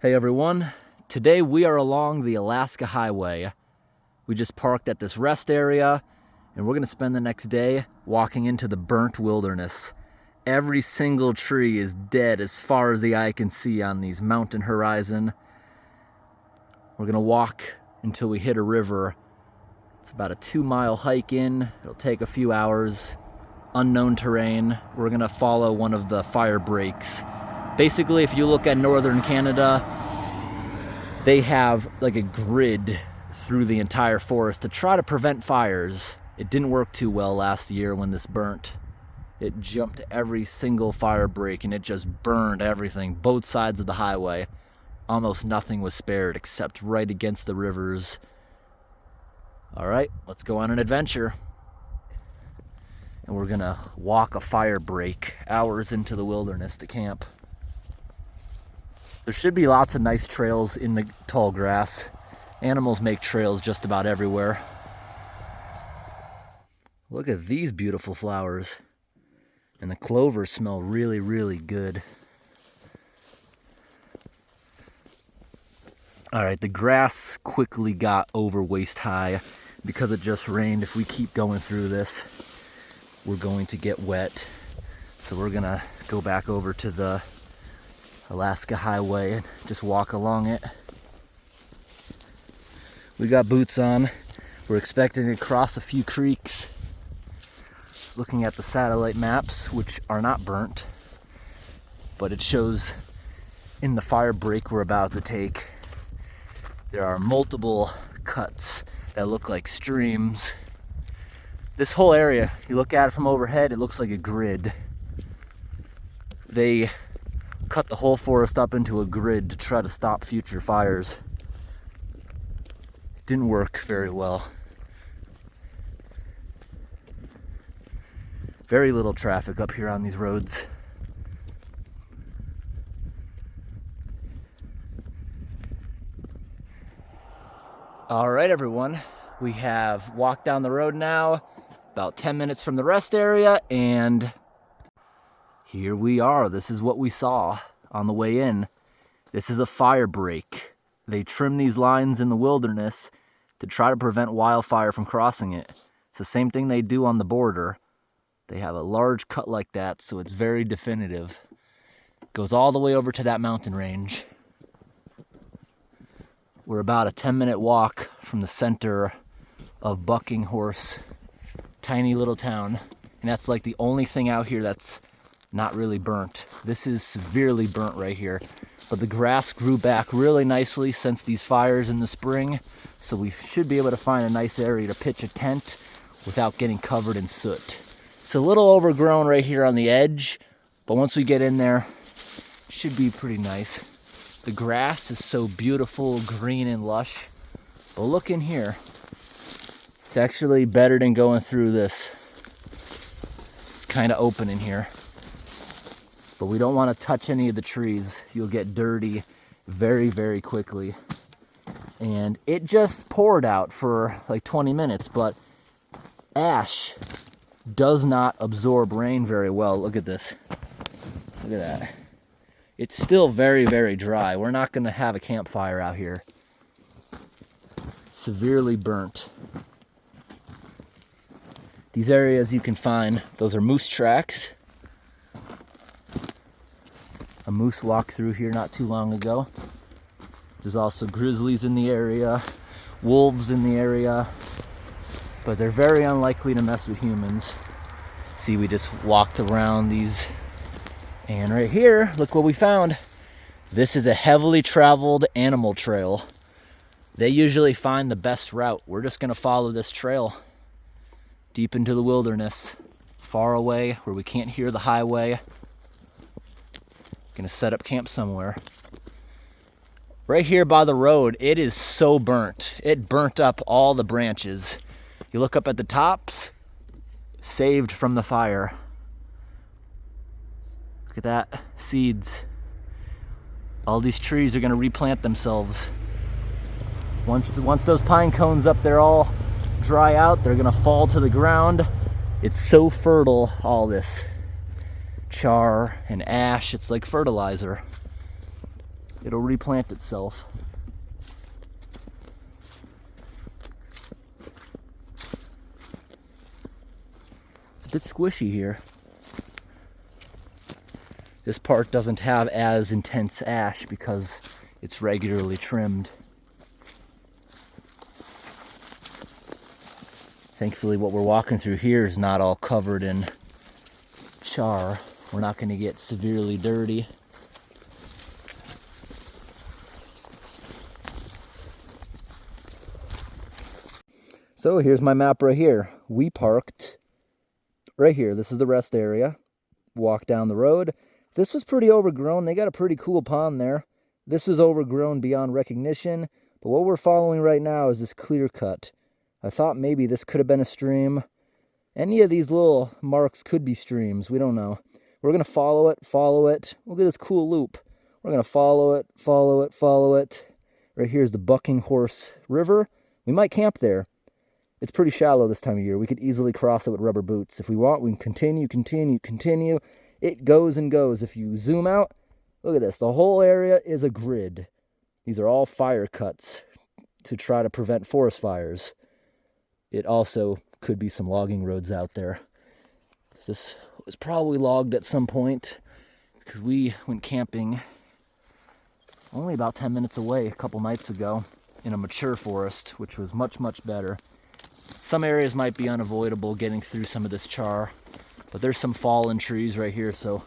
Hey everyone, today we are along the Alaska Highway. We just parked at this rest area and we're gonna spend the next day walking into the burnt wilderness. Every single tree is dead as far as the eye can see on these mountain horizon. We're gonna walk until we hit a river. It's about a 2-mile hike in. It'll take a few hours. Unknown terrain. We're gonna follow one of the fire breaks. Basically, if you look at northern Canada, they have like a grid through the entire forest to try to prevent fires. It didn't work too well last year when this burnt. It jumped every single fire break and it just burned everything, both sides of the highway. Almost nothing was spared except right against the rivers. All right, let's go on an adventure. And we're gonna walk a fire break hours into the wilderness to camp. There should be lots of nice trails in the tall grass. Animals make trails just about everywhere. Look at these beautiful flowers. And the clovers smell really, really good. All right, the grass quickly got over waist high because it just rained. If we keep going through this, we're going to get wet. So we're gonna go back over to the Alaska Highway and just walk along it. We got boots on. We're expecting to cross a few creeks. Just looking at the satellite maps, which are not burnt, but it shows in the fire break we're about to take, there are multiple cuts that look like streams. This whole area, you look at it from overhead, it looks like a grid. They cut the whole forest up into a grid to try to stop future fires. It didn't work very well. Very little traffic up here on these roads. All right, everyone. We have walked down the road now, about 10 minutes from the rest area, and here we are. This is what we saw on the way in. This is a fire break. They trim these lines in the wilderness to try to prevent wildfire from crossing it. It's the same thing they do on the border. They have a large cut like that, so it's very definitive. It goes all the way over to that mountain range. We're about a 10-minute walk from the center of Bucking Horse, tiny little town, and that's like the only thing out here that's not really burnt. This is severely burnt right here, but the grass grew back really nicely since these fires in the spring, so we should be able to find a nice area to pitch a tent without getting covered in soot. It's a little overgrown right here on the edge, but once we get in there, it should be pretty nice. The grass is so beautiful, green and lush, but look in here. It's actually better than going through this. It's kind of open in here. But we don't want to touch any of the trees. You'll get dirty very, very quickly. And it just poured out for like 20 minutes, but ash does not absorb rain very well. Look at this. Look at that. It's still very, very dry. We're not going to have a campfire out here. It's severely burnt. These areas you can find, those are moose tracks. A moose walked through here not too long ago. There's also grizzlies in the area, wolves in the area, but they're very unlikely to mess with humans. See, we just walked around these, and right here, look what we found. This is a heavily traveled animal trail. They usually find the best route. We're just gonna follow this trail deep into the wilderness, far away where we can't hear the highway. Gonna set up camp somewhere. Right here by the road, it is so burnt. It burnt up all the branches. You look up at the tops, saved from the fire. Look at that, seeds. All these trees are gonna replant themselves. Once those pine cones up there all dry out, they're gonna fall to the ground. It's so fertile, all this char and ash, it's like fertilizer. it'll replant itself. It's a bit squishy here. This part doesn't have as intense ash because it's regularly trimmed. Thankfully, what we're walking through here is not all covered in char. We're not going to get severely dirty. So here's my map right here. We parked right here. This is the rest area. Walk down the road. This was pretty overgrown. They got a pretty cool pond there. This was overgrown beyond recognition. But what we're following right now is this clear cut. I thought maybe this could have been a stream. Any of these little marks could be streams. We don't know. We're going to follow it, follow it. Look at this cool loop. We're going to follow it, follow it, follow it. Right here's the Bucking Horse River. We might camp there. It's pretty shallow this time of year. We could easily cross it with rubber boots. If we want, we can continue, continue, continue. It goes and goes. If you zoom out, look at this. The whole area is a grid. These are all fire cuts to try to prevent forest fires. It also could be some logging roads out there. This was probably logged at some point because we went camping only about 10 minutes away a couple nights ago in a mature forest, which was much, much better. Some areas might be unavoidable getting through some of this char, but there's some fallen trees right here, so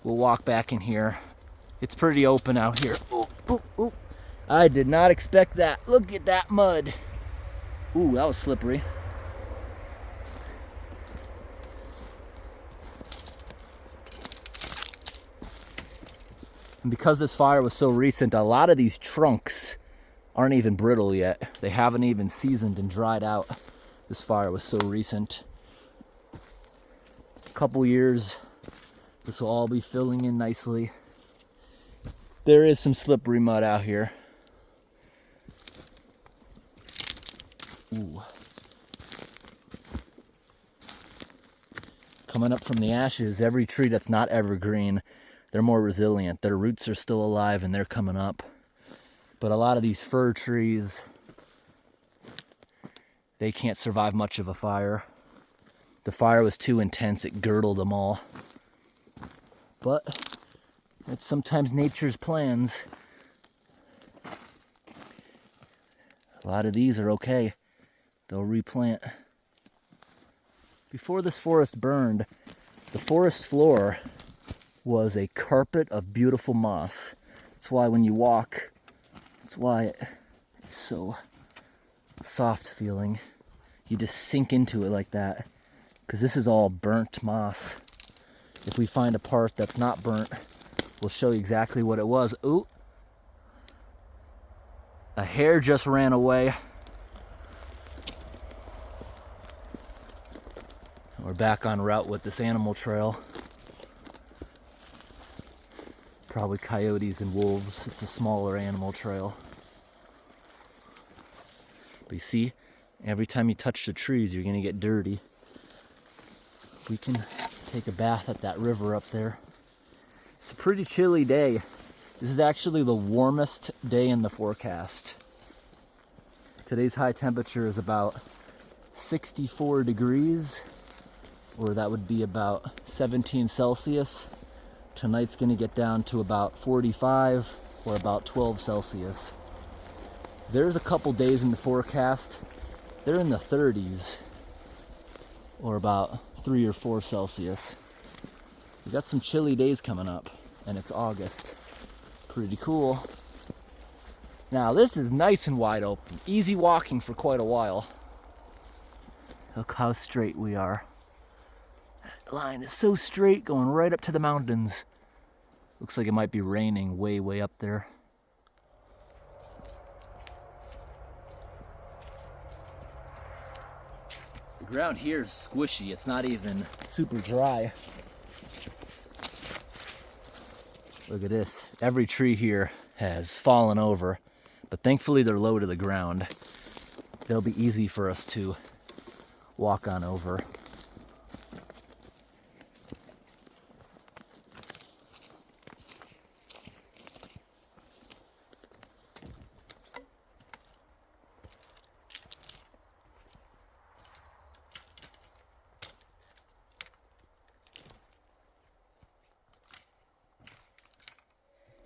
we'll walk back in here. It's pretty open out here. Ooh, ooh, ooh. I did not expect that. Look at that mud. Ooh, that was slippery. And because this fire was so recent, a lot of these trunks aren't even brittle yet. They haven't even seasoned and dried out. This fire was so recent. A couple years, this will all be filling in nicely. There is some slippery mud out here. Ooh. Coming up from the ashes, every tree that's not evergreen, they're more resilient. Their roots are still alive and they're coming up. But a lot of these fir trees, they can't survive much of a fire. The fire was too intense, it girdled them all. But it's sometimes nature's plans. A lot of these are okay. They'll replant. Before this forest burned, the forest floor was a carpet of beautiful moss. That's why when you walk, that's why it's so soft feeling. You just sink into it like that, because this is all burnt moss. If we find a part that's not burnt, we'll show you exactly what it was. Ooh, a hare just ran away. We're back on route with this animal trail. Probably coyotes and wolves. It's a smaller animal trail. But you see, every time you touch the trees, you're gonna get dirty. We can take a bath at that river up there. It's a pretty chilly day. This is actually the warmest day in the forecast. Today's high temperature is about 64 degrees, or that would be about 17 Celsius. Tonight's gonna get down to about 45 or about 12 Celsius. There's a couple days in the forecast, they're in the 30s or about 3 or 4 Celsius. We got some chilly days coming up and it's August. Pretty cool. Now this is nice and wide open, easy walking for quite a while. Look how straight we are. That line is so straight going right up to the mountains. Looks like it might be raining way, way up there. The ground here is squishy. It's not even super dry. Look at this. Every tree here has fallen over, but thankfully they're low to the ground. They'll be easy for us to walk on over.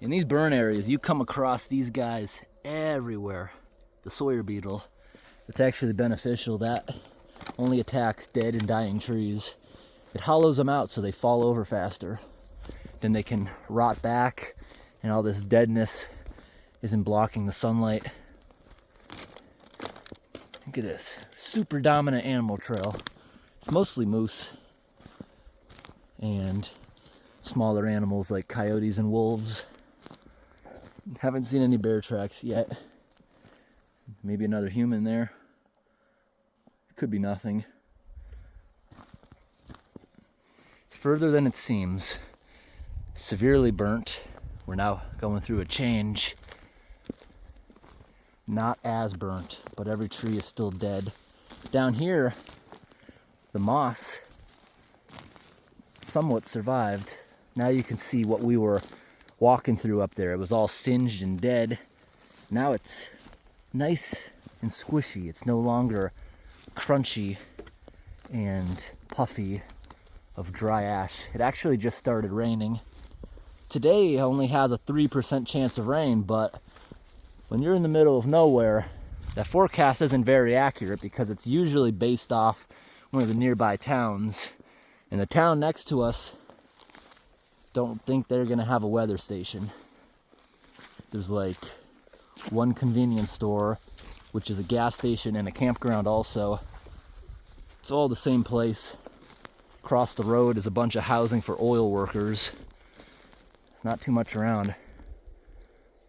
In these burn areas, you come across these guys everywhere. The Sawyer beetle. It's actually beneficial. That only attacks dead and dying trees. It hollows them out so they fall over faster. Then they can rot back, and all this deadness isn't blocking the sunlight. Look at this. Super dominant animal trail. It's mostly moose and smaller animals like coyotes and wolves. Haven't seen any bear tracks yet. Maybe another human there. Could be nothing. It's further than it seems. Severely burnt. We're now going through a change. Not as burnt, but every tree is still dead. Down here, the moss somewhat survived. Now you can see what we were walking through up there. It was all singed and dead. Now it's nice and squishy. It's no longer crunchy and puffy of dry ash. It actually just started raining. Today only has a 3% chance of rain, but when you're in the middle of nowhere, that forecast isn't very accurate because it's usually based off one of the nearby towns. And the town next to us don't think they're gonna have a weather station. There's like one convenience store, which is a gas station and a campground also. It's all the same place. Across the road is a bunch of housing for oil workers. There's not too much around.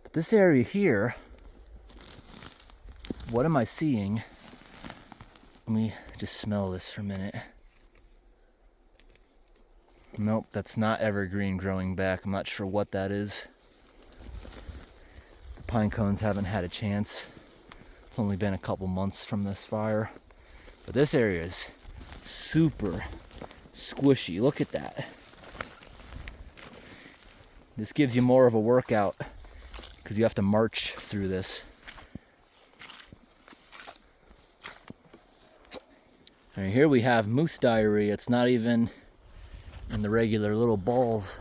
But this area here, what am I seeing? Let me just smell this for a minute. Nope, that's not evergreen growing back. I'm not sure what that is. The pine cones haven't had a chance. It's only been a couple months from this fire. But this area is super squishy. Look at that. This gives you more of a workout because you have to march through this. And here we have moose diarrhea. It's not even in the regular little balls.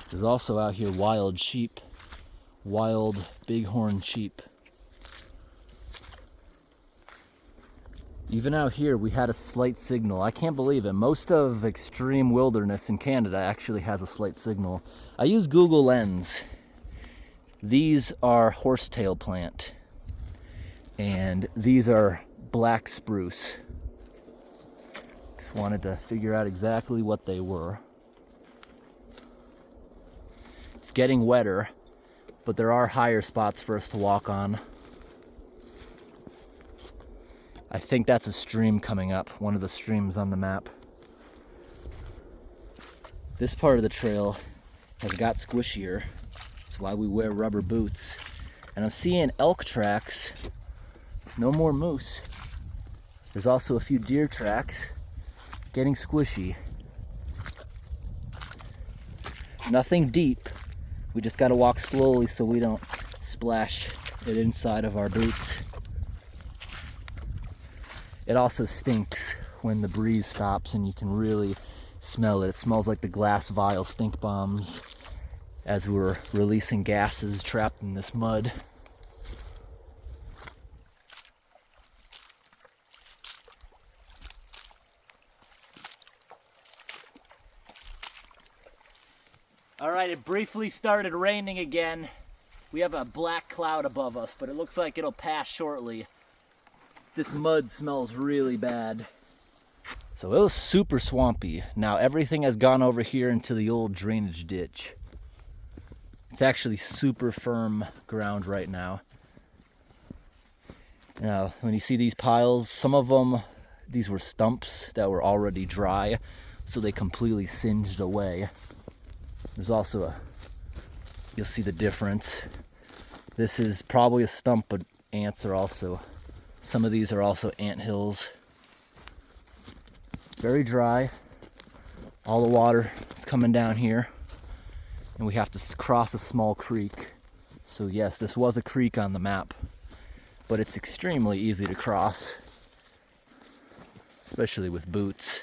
There's also out here wild sheep, wild bighorn sheep. Even out here we had a slight signal. I can't believe it. Most of extreme wilderness in Canada actually has a slight signal. I use Google Lens. These are horsetail plant, and these are black spruce. Just wanted to figure out exactly what they were. It's getting wetter, but there are higher spots for us to walk on. I think that's a stream coming up, one of the streams on the map. This part of the trail has got squishier. That's why we wear rubber boots. And I'm seeing elk tracks, no more moose. There's also a few deer tracks. Getting squishy. Nothing deep. We just gotta walk slowly so we don't splash it inside of our boots. It also stinks when the breeze stops and you can really smell it. It smells like the glass vial stink bombs as we're releasing gases trapped in this mud. All right, it briefly started raining again. We have a black cloud above us, but it looks like it'll pass shortly. This mud smells really bad. So it was super swampy. Now everything has gone over here into the old drainage ditch. It's actually super firm ground right now. Now, when you see these piles, some of them, these were stumps that were already dry, so they completely singed away. There's also you'll see the difference. This is probably a stump, but ants are also, some of these are also ant hills. Very dry. All the water is coming down here, and we have to cross a small creek. So yes, this was a creek on the map, but it's extremely easy to cross, especially with boots.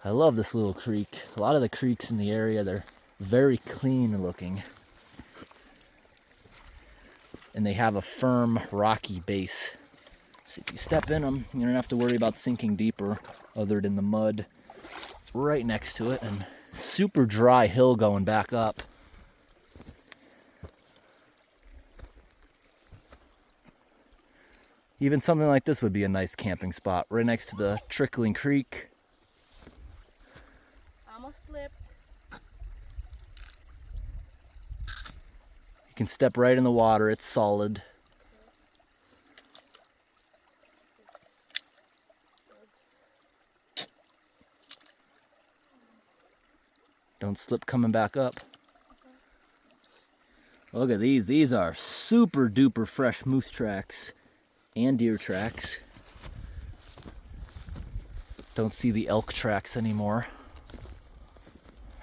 I love this little creek. A lot of the creeks in the area, they're very clean looking. And they have a firm, rocky base. So if you step in them, you don't have to worry about sinking deeper other than the mud right next to it. And super dry hill going back up. Even something like this would be a nice camping spot right next to the trickling creek. Almost slipped. You can step right in the water, it's solid. Don't slip coming back up. Look at these. These are super duper fresh moose tracks and deer tracks. Don't see the elk tracks anymore.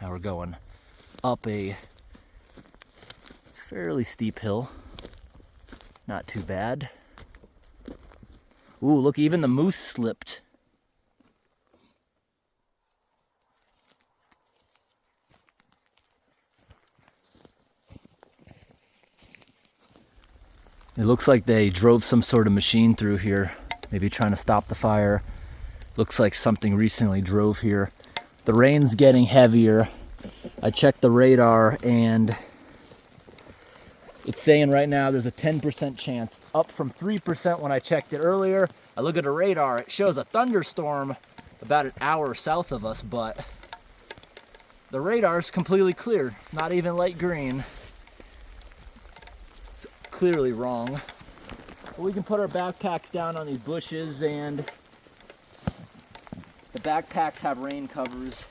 Now we're going up a fairly steep hill. Not too bad. Ooh, look, even the moose slipped. It looks like they drove some sort of machine through here, maybe trying to stop the fire. Looks like something recently drove here. The rain's getting heavier. I checked the radar and it's saying right now there's a 10% chance. It's up from 3% when I checked it earlier. I look at the radar, it shows a thunderstorm about an hour south of us, but the radar's completely clear, not even light green. It's clearly wrong. But we can put our backpacks down on these bushes, and the backpacks have rain covers.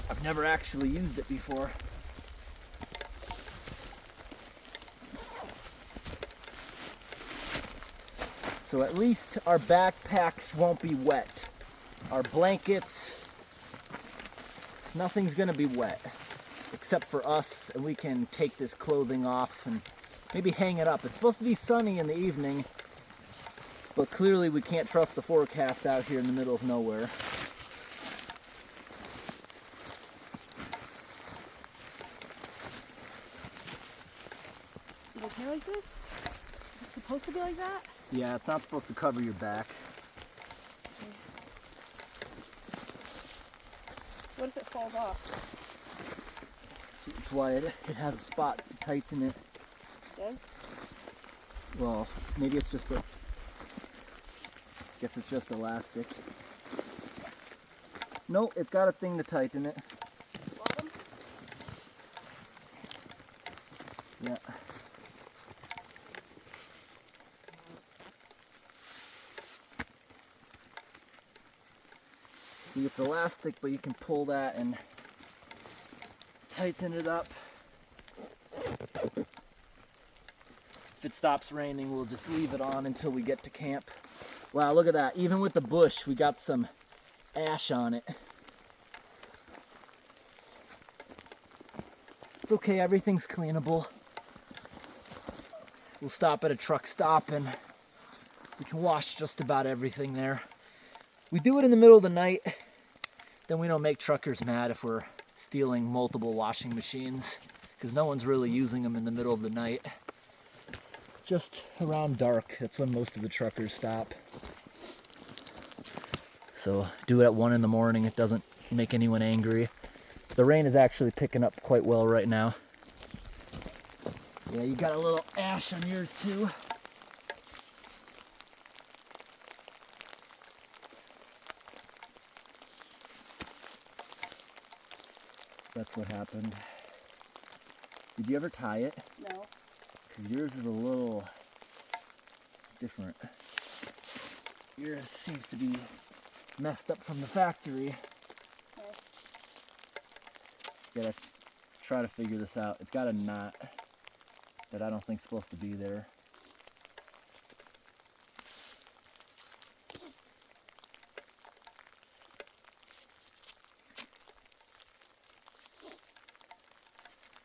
I've never actually used it before. So at least our backpacks won't be wet. Our blankets, nothing's gonna be wet except for us, and we can take this clothing off and maybe hang it up. It's supposed to be sunny in the evening, but clearly we can't trust the forecast out here in the middle of nowhere. Is it okay like this? It's supposed to be like that? Yeah, it's not supposed to cover your back. What if it falls off? That's why it has a spot to tighten it. Does? Well, maybe it's just I guess it's just elastic. No, it's got a thing to tighten it. Bottom? Yeah. See, it's elastic, but you can pull that and tighten it up. If it stops raining, we'll just leave it on until we get to camp. Wow, look at that. Even with the bush, we got some ash on it. It's okay, everything's cleanable. We'll stop at a truck stop and we can wash just about everything there. We do it in the middle of the night, then we don't make truckers mad if we're stealing multiple washing machines, because no one's really using them in the middle of the night. Just around dark, that's when most of the truckers stop. So do it at 1 in the morning, it doesn't make anyone angry. The rain is actually picking up quite well right now. Yeah, you got a little ash on yours too. That's what happened. Did you ever tie it? No. Because yours is a little different. Yours seems to be messed up from the factory. Okay. Gotta try to figure this out. It's got a knot that I don't think's supposed to be there.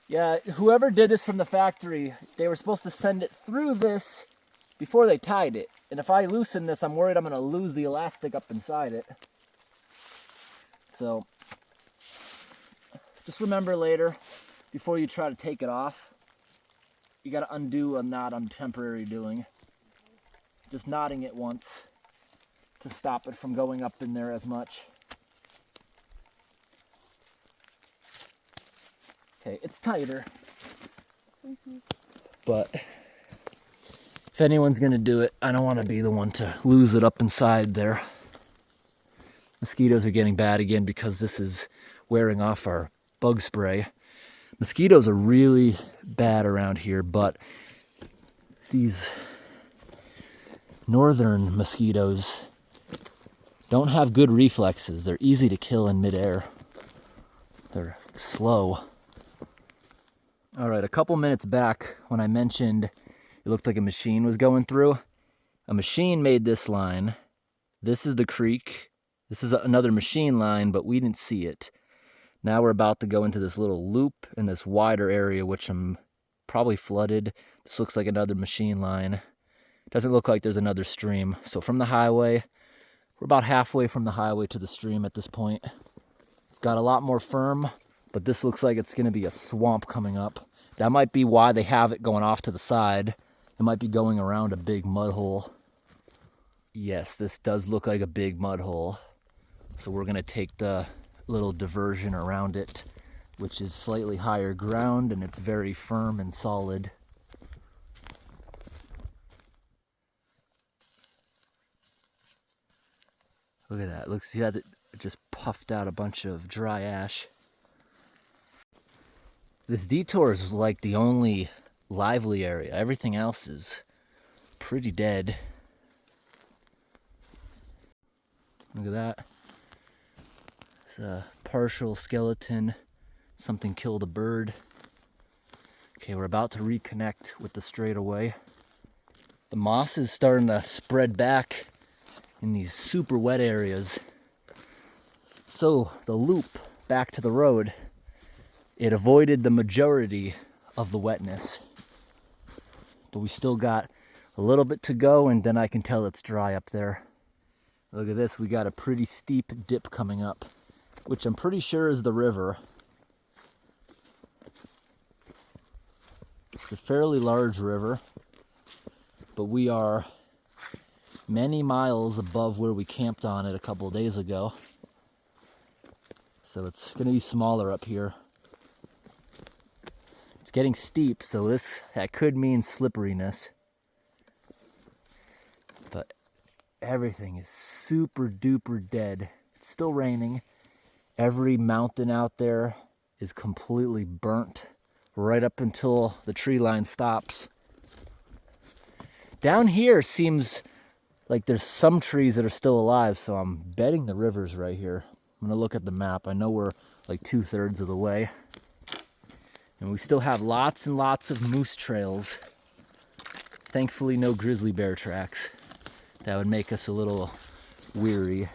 Yeah, whoever did this from the factory, they were supposed to send it through this before they tied it. And if I loosen this, I'm worried I'm gonna lose the elastic up inside it. So just remember later, before you try to take it off, you gotta undo a knot I'm temporarily doing. Just knotting it once to stop it from going up in there as much. Okay, it's tighter. But if anyone's gonna do it, I don't wanna be the one to lose it up inside there. Mosquitoes are getting bad again because this is wearing off our bug spray. Mosquitoes are really bad around here, but these northern mosquitoes don't have good reflexes. They're easy to kill in midair. They're slow. All right, a couple minutes back when I mentioned it looked like a machine was going through, a machine made this line. This is the creek. This is another machine line, but we didn't see it. Now we're about to go into this little loop in this wider area, which I'm probably flooded. This looks like another machine line. Doesn't look like there's another stream. So from the highway, we're about halfway from the highway to the stream at this point. It's got a lot more firm, but this looks like it's gonna be a swamp coming up. That might be why they have it going off to the side. It might be going around a big mud hole. Yes, this does look like a big mud hole. So we're gonna take the little diversion around it, which is slightly higher ground and it's very firm and solid. Look at that. Looks, yeah, it just puffed out a bunch of dry ash. This detour is like the only lively area. Everything else is pretty dead. Look at that. It's a partial skeleton. Something killed a bird. Okay, we're about to reconnect with the straightaway. The moss is starting to spread back in these super wet areas. So the loop back to the road, it avoided the majority of the wetness. But we still got a little bit to go, and then I can tell it's dry up there. Look at this, we got a pretty steep dip coming up, which I'm pretty sure is the river. It's a fairly large river, but we are many miles above where we camped on it a couple of days ago. So it's going to be smaller up here. It's getting steep, so that could mean slipperiness. But everything is super duper dead. It's still raining. Every mountain out there is completely burnt right up until the tree line stops. Down here seems like there's some trees that are still alive, so I'm betting the river's right here. I'm gonna look at the map. I know we're like 2/3 of the way. And we still have lots and lots of moose trails. Thankfully, no grizzly bear tracks. That would make us a little weary.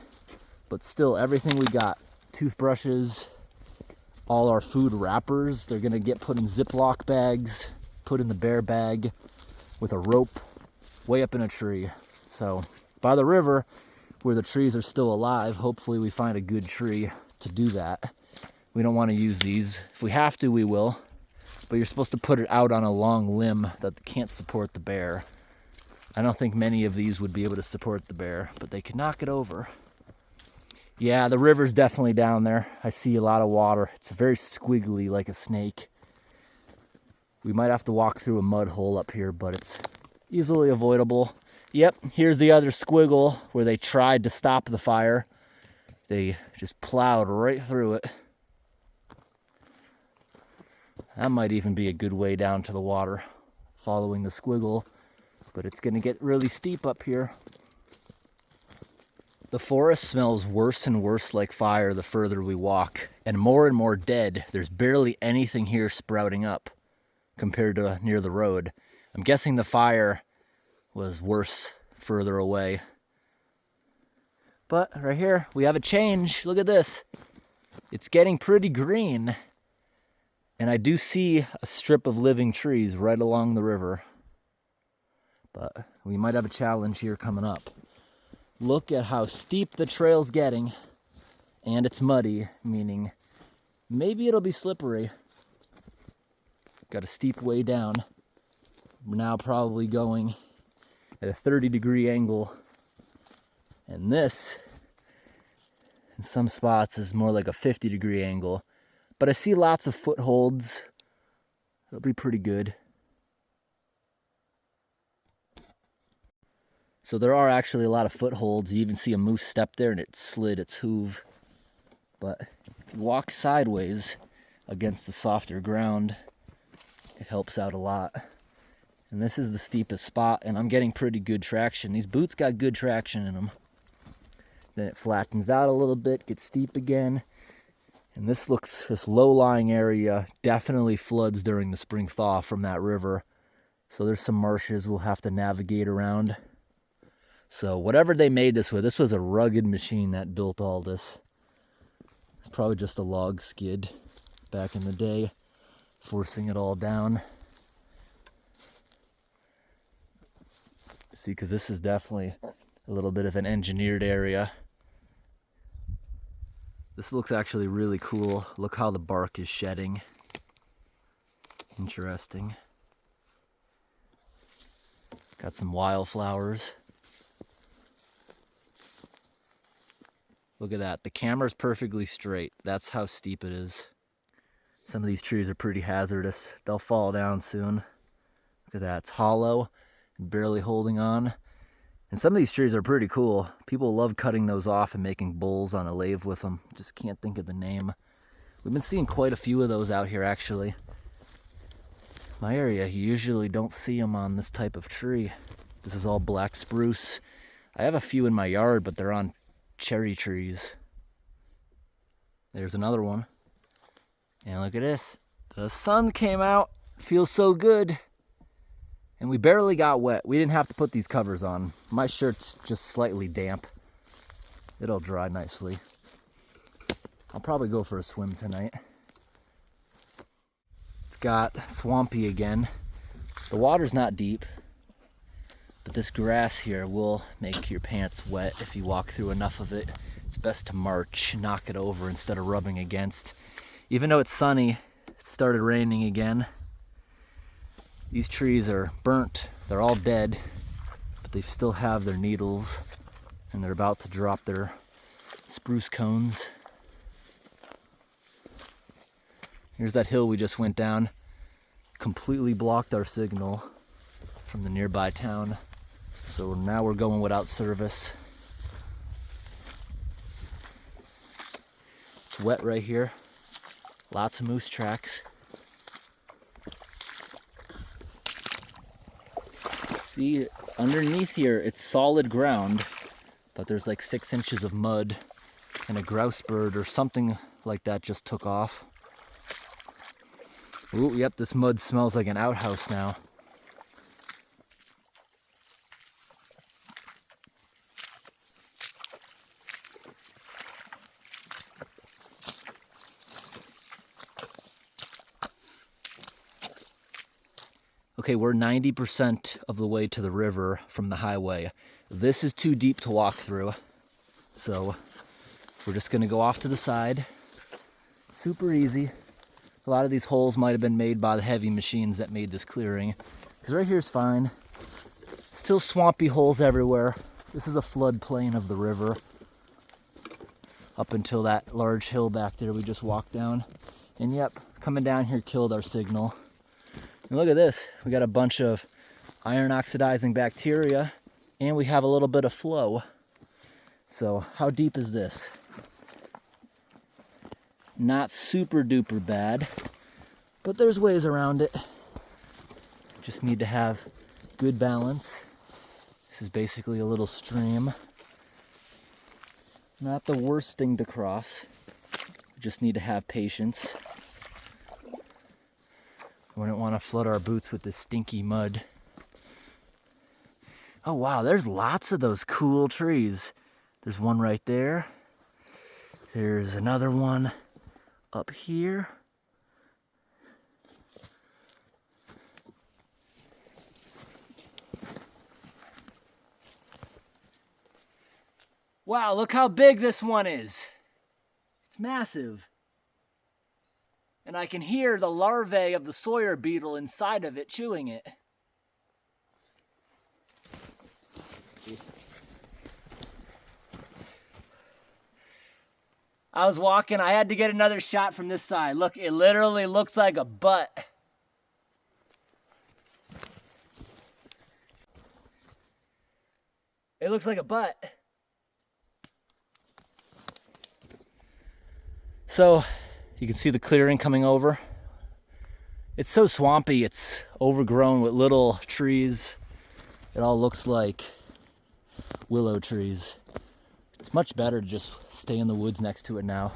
But still, everything we got, toothbrushes, all our food wrappers, they're gonna get put in Ziploc bags, put in the bear bag with a rope way up in a tree. So by the river, where the trees are still alive, hopefully we find a good tree to do that. We don't want to use these. If we have to, we will. But you're supposed to put it out on a long limb that can't support the bear. I don't think many of these would be able to support the bear, but they could knock it over. Yeah, the river's definitely down there. I see a lot of water. It's very squiggly, like a snake. We might have to walk through a mud hole up here, but it's easily avoidable. Yep, here's the other squiggle where they tried to stop the fire. They just plowed right through it. That might even be a good way down to the water, following the squiggle, but it's gonna get really steep up here. The forest smells worse and worse like fire the further we walk, and more dead. There's barely anything here sprouting up compared to near the road. I'm guessing the fire was worse further away. But right here, we have a change. Look at this. It's getting pretty green. And I do see a strip of living trees right along the river. But we might have a challenge here coming up. Look at how steep the trail's getting, and it's muddy, meaning maybe it'll be slippery. Got a steep way down. We're now probably going at a 30-degree angle. And this, in some spots, is more like a 50-degree angle. But I see lots of footholds. It'll be pretty good. So there are actually a lot of footholds. You even see a moose step there and it slid its hoof. But if you walk sideways against the softer ground, it helps out a lot. And this is the steepest spot, and I'm getting pretty good traction. These boots got good traction in them. Then it flattens out a little bit, gets steep again. And this low-lying area definitely floods during the spring thaw from that river. So there's some marshes we'll have to navigate around. So whatever they made this with, this was a rugged machine that built all this. It's probably just a log skid back in the day, forcing it all down. See, because this is definitely a little bit of an engineered area. This looks actually really cool. Look how the bark is shedding. Interesting. Got some wildflowers. Look at that. The camera's perfectly straight. That's how steep it is. Some of these trees are pretty hazardous. They'll fall down soon. Look at that. It's hollow, barely holding on. And some of these trees are pretty cool. People love cutting those off and making bowls on a lathe with them. Just can't think of the name. We've been seeing quite a few of those out here, actually. My area, you usually don't see them on this type of tree. This is all black spruce. I have a few in my yard, but they're on cherry trees. There's another one. And look at this. The sun came out. Feels so good. And we barely got wet. We didn't have to put these covers on. My shirt's just slightly damp. It'll dry nicely. I'll probably go for a swim tonight. It's got swampy again. The water's not deep, but this grass here will make your pants wet if you walk through enough of it. It's best to march, knock it over instead of rubbing against. Even though it's sunny, it started raining again. These trees are burnt. They're all dead, but they still have their needles, and they're about to drop their spruce cones. Here's that hill we just went down. Completely blocked our signal from the nearby town. So now we're going without service. It's wet right here. Lots of moose tracks. See, underneath here, it's solid ground, but there's like 6 inches of mud, and a grouse bird or something like that just took off. Ooh, yep, this mud smells like an outhouse now. Okay, we're 90% of the way to the river from the highway. This is too deep to walk through, so we're just gonna go off to the side. Super easy. A lot of these holes might have been made by the heavy machines that made this clearing, because right here's fine. Still swampy holes everywhere. This is a floodplain of the river up until that large hill back there we just walked down. And yep, coming down here killed our signal. And look at this. We got a bunch of iron oxidizing bacteria, and we have a little bit of flow. So how deep is this? Not super duper bad, but there's ways around it. Just need to have good balance. This is basically a little stream. Not the worst thing to cross. We just need to have patience. We don't want to flood our boots with this stinky mud. Oh wow, there's lots of those cool trees. There's one right there. There's another one up here. Wow, look how big this one is. It's massive. And I can hear the larvae of the Sawyer beetle inside of it chewing it. I was walking, I had to get another shot from this side. Look, it literally looks like a butt. It looks like a butt. So, you can see the clearing coming over. It's so swampy, it's overgrown with little trees. It all looks like willow trees. It's much better to just stay in the woods next to it now.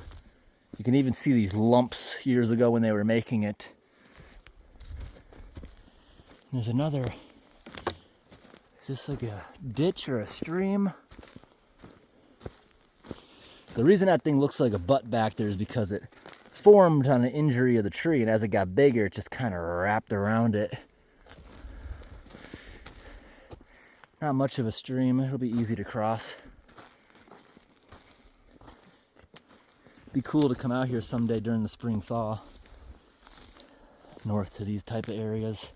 You can even see these lumps years ago when they were making it. There's another, is this like a ditch or a stream? The reason that thing looks like a butt back there is because it formed on an injury of the tree, and as it got bigger, it just kind of wrapped around it. Not much of a stream, it'll be easy to cross. Be cool to come out here someday during the spring thaw. North to these type of areas.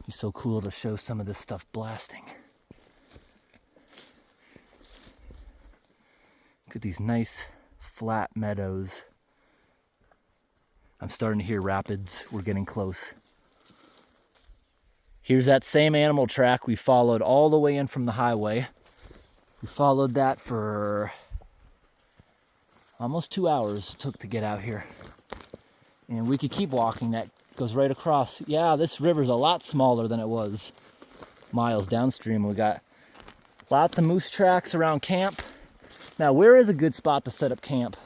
Be so cool to show some of this stuff blasting. Look at these nice flat meadows. I'm starting to hear rapids. We're getting close. Here's that same animal track we followed all the way in from the highway. We followed that for almost 2 hours it took to get out here. And we could keep walking. That goes right across. Yeah, this river's a lot smaller than it was miles downstream. We got lots of moose tracks around camp. Now, where is a good spot to set up camp?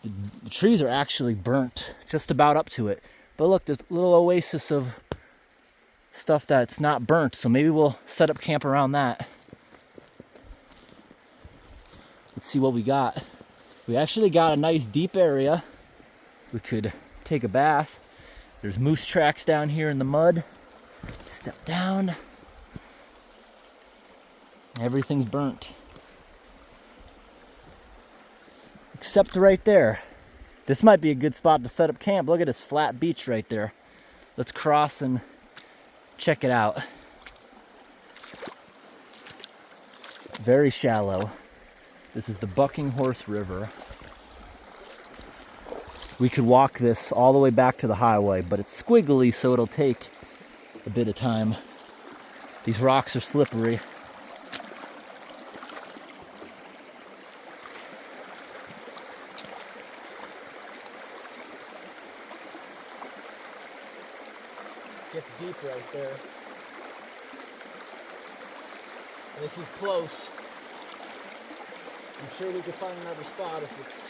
The trees are actually burnt just about up to it. But look, there's a little oasis of stuff that's not burnt, so maybe we'll set up camp around that. Let's see what we got. We actually got a nice deep area. We could take a bath. There's moose tracks down here in the mud. Step down. Everything's burnt. Except right there. This might be a good spot to set up camp. Look at this flat beach right there. Let's cross and check it out. Very shallow. This is the Bucking Horse River. We could walk this all the way back to the highway, but it's squiggly, so it'll take a bit of time. These rocks are slippery. Gets deep right there. This is close. I'm sure we could find another spot if it's...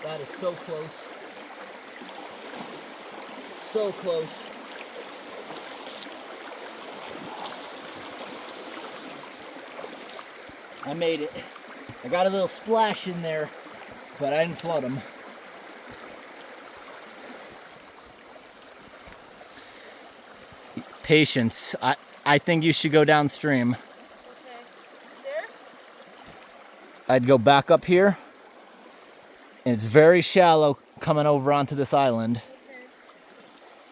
That is so close. So close. I made it. I got a little splash in there, but I didn't flood them. Patience. I think you should go downstream. Okay. There? I'd go back up here. And it's very shallow coming over onto this island. Okay.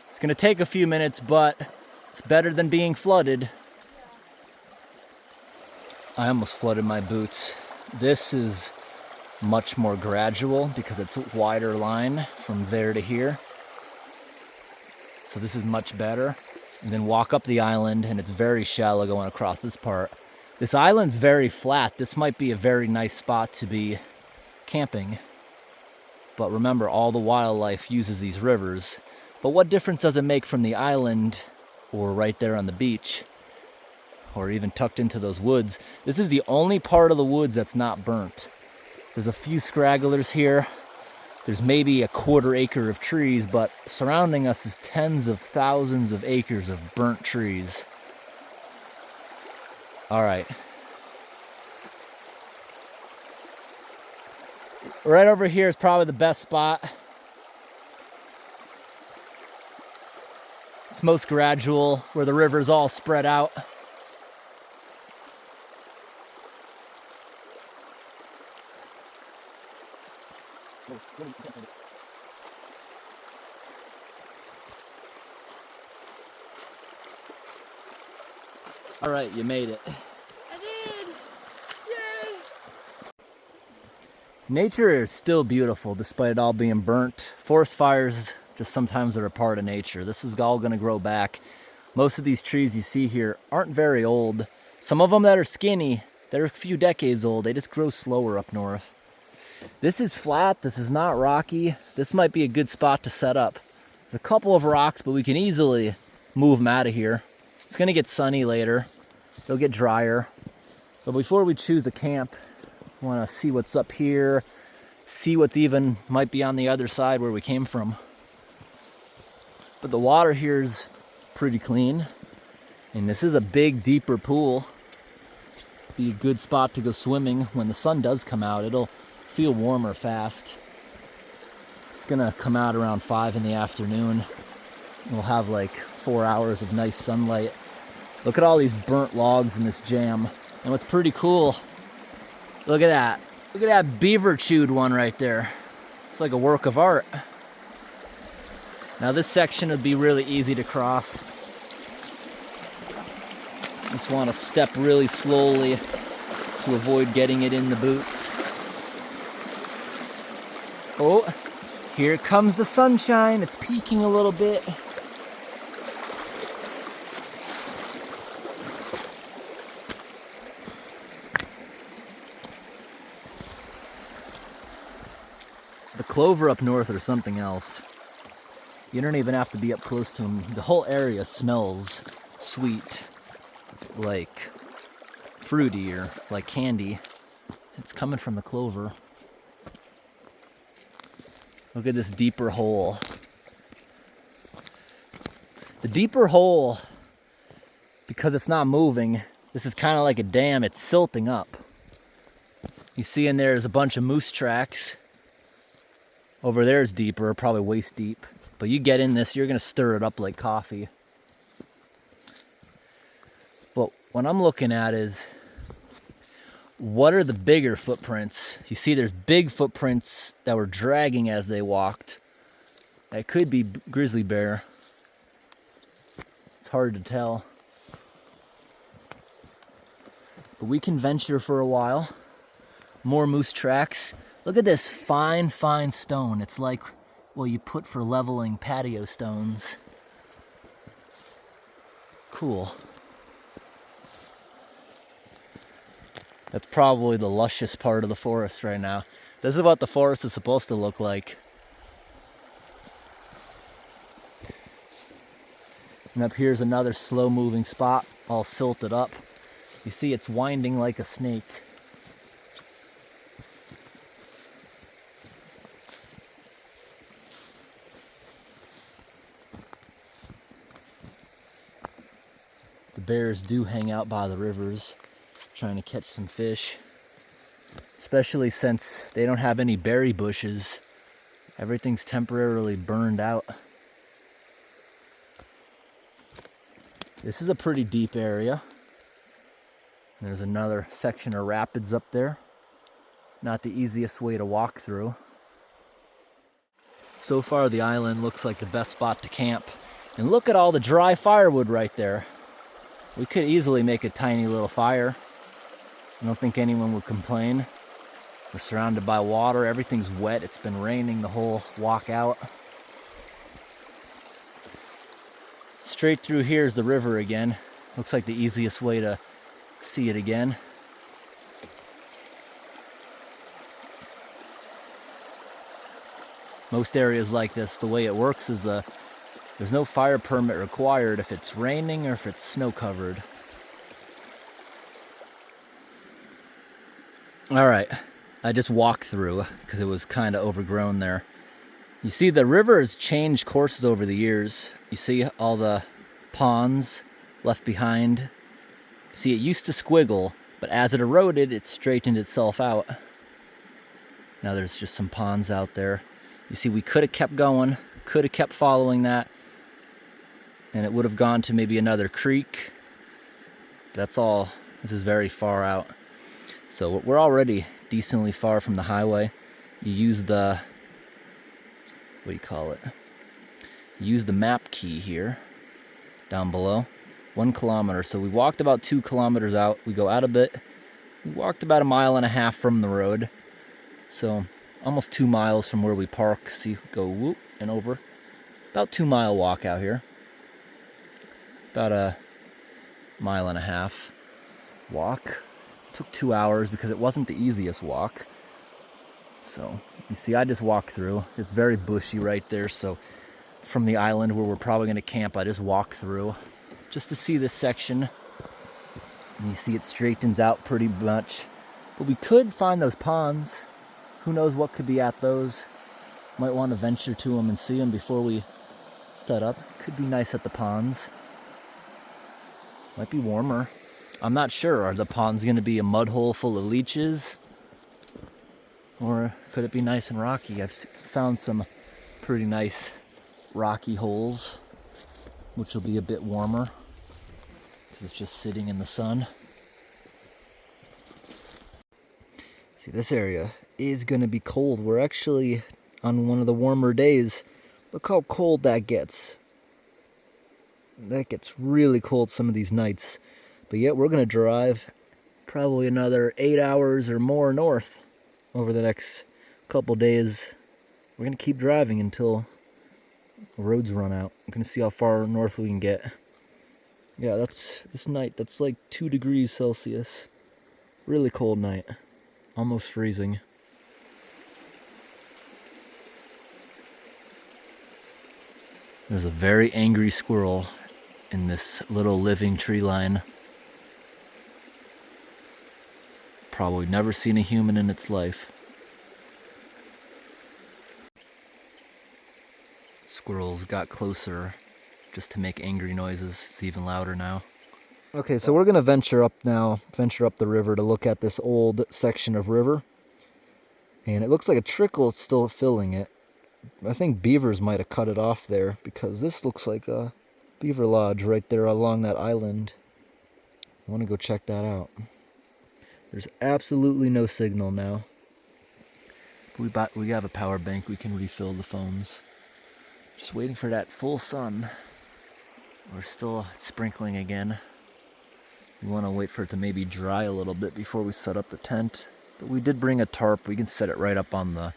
It's gonna take a few minutes, but it's better than being flooded. I almost flooded my boots. This is much more gradual because it's a wider line from there to here. So this is much better. And then walk up the island, and it's very shallow going across this part. This island's very flat. This might be a very nice spot to be camping. But remember, all the wildlife uses these rivers. But what difference does it make from the island or right there on the beach or even tucked into those woods? This is the only part of the woods that's not burnt. There's a few stragglers here. There's maybe a 1/4 acre of trees, but surrounding us is tens of thousands of acres of burnt trees. All right. Right over here is probably the best spot. It's most gradual, where the river's all spread out. All right, you made it. I did! Yay! Nature is still beautiful despite it all being burnt. Forest fires just sometimes are a part of nature. This is all gonna grow back. Most of these trees you see here aren't very old. Some of them that are skinny, they're a few decades old. They just grow slower up north. This is flat, this is not rocky. This might be a good spot to set up. There's a couple of rocks, but we can easily move them out of here. It's gonna get sunny later. It'll get drier. But before we choose a camp, I wanna see what's up here, see what's even might be on the other side where we came from. But the water here is pretty clean. And this is a big, deeper pool. Be a good spot to go swimming when the sun does come out. It'll feel warmer fast. It's gonna come out around 5 in the afternoon. We'll have like 4 hours of nice sunlight. Look at all these burnt logs in this jam. And what's pretty cool, look at that. Look at that beaver chewed one right there. It's like a work of art. Now this section would be really easy to cross. Just want to step really slowly to avoid getting it in the boots. Oh, here comes the sunshine. It's peeking a little bit. The clover up north or something else. You don't even have to be up close to them. The whole area smells sweet, like fruity or like candy. It's coming from the clover. Look at this deeper hole. The deeper hole, because it's not moving, this is kind of like a dam, it's silting up. You see in there is a bunch of moose tracks. Over there is deeper, probably waist deep. But you get in this, you're gonna stir it up like coffee. But what I'm looking at is, what are the bigger footprints? You see there's big footprints that were dragging as they walked. That could be grizzly bear. It's hard to tell. But we can venture for a while. More moose tracks. Look at this fine, fine stone. It's like what you put for leveling patio stones. Cool. That's probably the luscious part of the forest right now. This is what the forest is supposed to look like. And up here's another slow moving spot, all silted up. You see it's winding like a snake. The bears do hang out by the rivers, trying to catch some fish. Especially since they don't have any berry bushes. Everything's temporarily burned out. This is a pretty deep area. There's another section of rapids up there. Not the easiest way to walk through. So far the island looks like the best spot to camp. And look at all the dry firewood right there. We could easily make a tiny little fire. I don't think anyone would complain. We're surrounded by water, everything's wet, it's been raining the whole walk out. Straight through here is the river again. Looks like the easiest way to see it again. Most areas like this, the way it works is there's no fire permit required if it's raining or if it's snow covered. All right, I just walked through because it was kind of overgrown there. You see the river has changed courses over the years. You see all the ponds left behind. See, it used to squiggle, but as it eroded, it straightened itself out. Now there's just some ponds out there. You see, we could have kept going, could have kept following that, and it would have gone to maybe another creek. That's all. This is very far out. So we're already decently far from the highway. You use the what do you call it? Use the map key here, down below. 1 kilometer. So we walked about 2 kilometers out. We go out a bit. We walked about 1.5 miles from the road. So almost 2 miles from where we park. See, go whoop and over. About 2-mile walk out here. About 1.5 miles walk. Took 2 hours because it wasn't the easiest walk. So you see, I just walked through. It's very bushy right there. So from the island where we're probably going to camp, I just walked through just to see this section. And you see it straightens out pretty much. But we could find those ponds. Who knows what could be at those. Might want to venture to them and see them before we set up. Could be nice at the ponds. Might be warmer. I'm not sure. Are the ponds going to be a mud hole full of leeches? Or could it be nice and rocky? I've found some pretty nice rocky holes, which will be a bit warmer because it's just sitting in the sun. See, this area is going to be cold. We're actually on one of the warmer days. Look how cold that gets. That gets really cold some of these nights. But yet we're going to drive probably another 8 hours or more north over the next couple days. We're going to keep driving until the roads run out. I'm going to see how far north we can get. Yeah, that's this night. That's like 2 degrees Celsius. Really cold night. Almost freezing. There's a very angry squirrel in this little living tree line. Probably never seen a human in its life. Squirrels got closer just to make angry noises. It's even louder now. Okay, so we're gonna venture up the river to look at this old section of river. And it looks like a trickle is still filling it. I think beavers might have cut it off there because this looks like a beaver lodge right there along that island. I want to go check that out. There's absolutely no signal now. We have a power bank. We can refill the phones. Just waiting for that full sun. We're still sprinkling again. We want to wait for it to maybe dry a little bit before we set up the tent. But we did bring a tarp. We can set it right up on the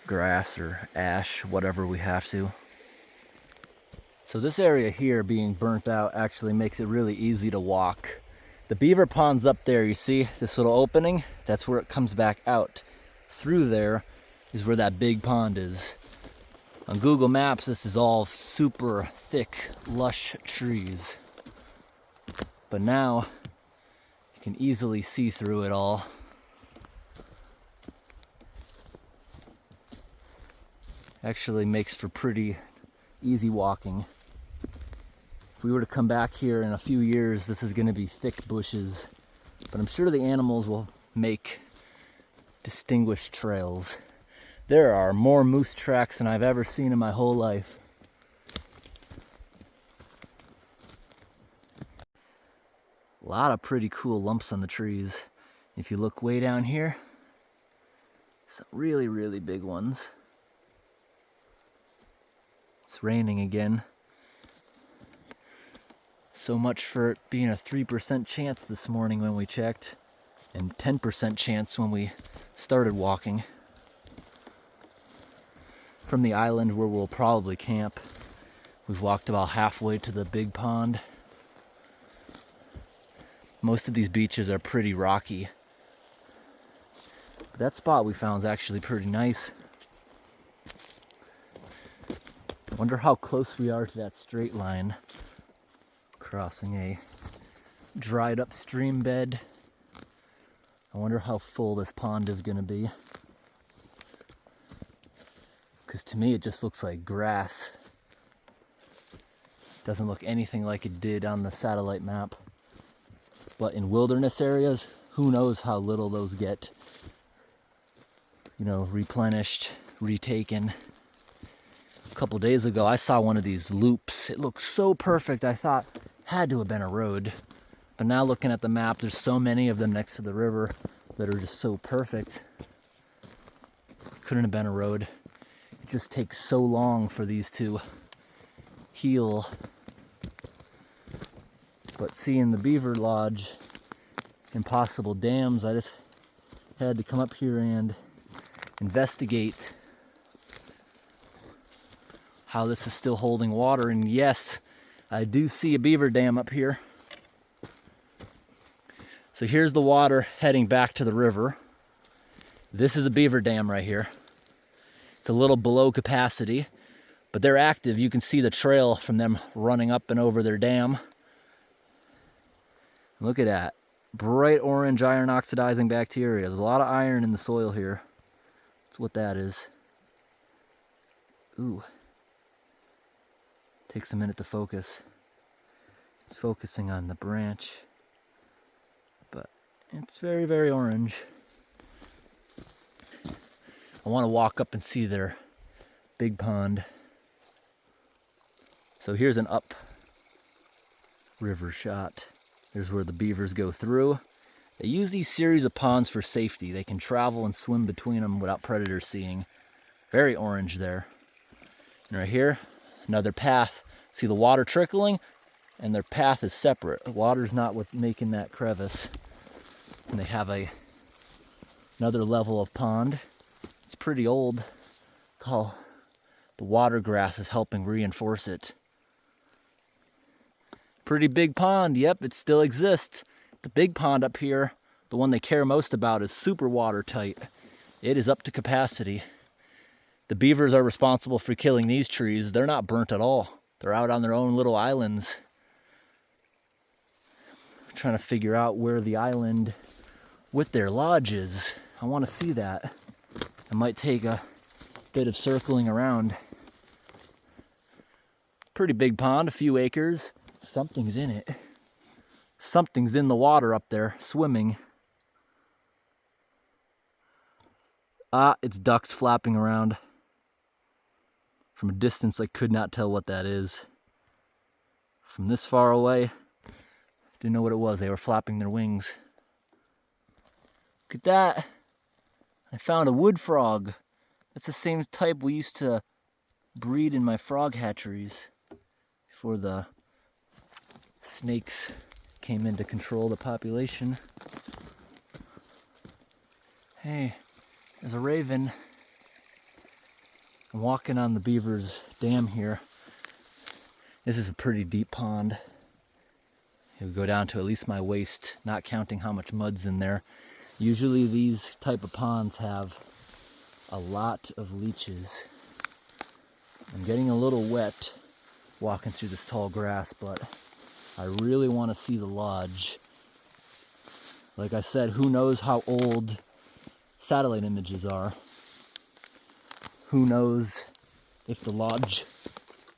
grass or ash, whatever we have to. So this area here being burnt out actually makes it really easy to walk. The beaver pond's up there, you see this little opening? That's where it comes back out. Through there is where that big pond is. On Google Maps, this is all super thick, lush trees. But now, you can easily see through it all. Actually makes for pretty easy walking. If we were to come back here in a few years, this is going to be thick bushes. But I'm sure the animals will make distinguished trails. There are more moose tracks than I've ever seen in my whole life. A lot of pretty cool lumps on the trees. If you look way down here, some really, really big ones. It's raining again. So much for it being a 3% chance this morning when we checked, and 10% chance when we started walking. From the island where we'll probably camp, we've walked about halfway to the big pond. Most of these beaches are pretty rocky. But that spot we found is actually pretty nice. I wonder how close we are to that straight line. Crossing a dried up stream bed. I wonder how full this pond is going to be. Because to me it just looks like grass. Doesn't look anything like it did on the satellite map. But in wilderness areas, who knows how little those get, replenished, retaken. A couple days ago, I saw one of these loops. It looked so perfect, I thought had to have been a road. But now looking at the map, there's so many of them next to the river that are just so perfect. Couldn't have been a road. It just takes so long for these to heal. But seeing the beaver lodge and possible dams, I just had to come up here and investigate how this is still holding water. And yes, I do see a beaver dam up here. So here's the water heading back to the river. This is a beaver dam right here. It's a little below capacity, but they're active. You can see the trail from them running up and over their dam. Look at that. Bright orange iron oxidizing bacteria. There's a lot of iron in the soil here. That's what that is. Ooh. Takes a minute to focus. It's focusing on the branch, but it's very, very orange. I want to walk up and see their big pond. So here's an up river shot. There's where the beavers go through. They use these series of ponds for safety. They can travel and swim between them without predators seeing. Very orange there. And right here, another path. See the water trickling? And their path is separate. The water's not what's making that crevice. And they have another level of pond. It's pretty old. How the water grass is helping reinforce it. Pretty big pond. Yep, it still exists. The big pond up here, the one they care most about, is super watertight. It is up to capacity. The beavers are responsible for killing these trees. They're not burnt at all. They're out on their own little islands. I'm trying to figure out where the island with their lodge is. I want to see that. I might take a bit of circling around. Pretty big pond, a few acres. Something's in it. Something's in the water up there, swimming. Ah, it's ducks flapping around. From a distance, I could not tell what that is. From this far away, didn't know what it was. They were flapping their wings. Look at that. I found a wood frog. That's the same type we used to breed in my frog hatcheries before the snakes came in to control the population. Hey, there's a raven. I'm walking on the beaver's dam here. This is a pretty deep pond. It would go down to at least my waist, not counting how much mud's in there. Usually these type of ponds have a lot of leeches. I'm getting a little wet walking through this tall grass, but I really want to see the lodge. Like I said, who knows how old satellite images are? Who knows if the lodge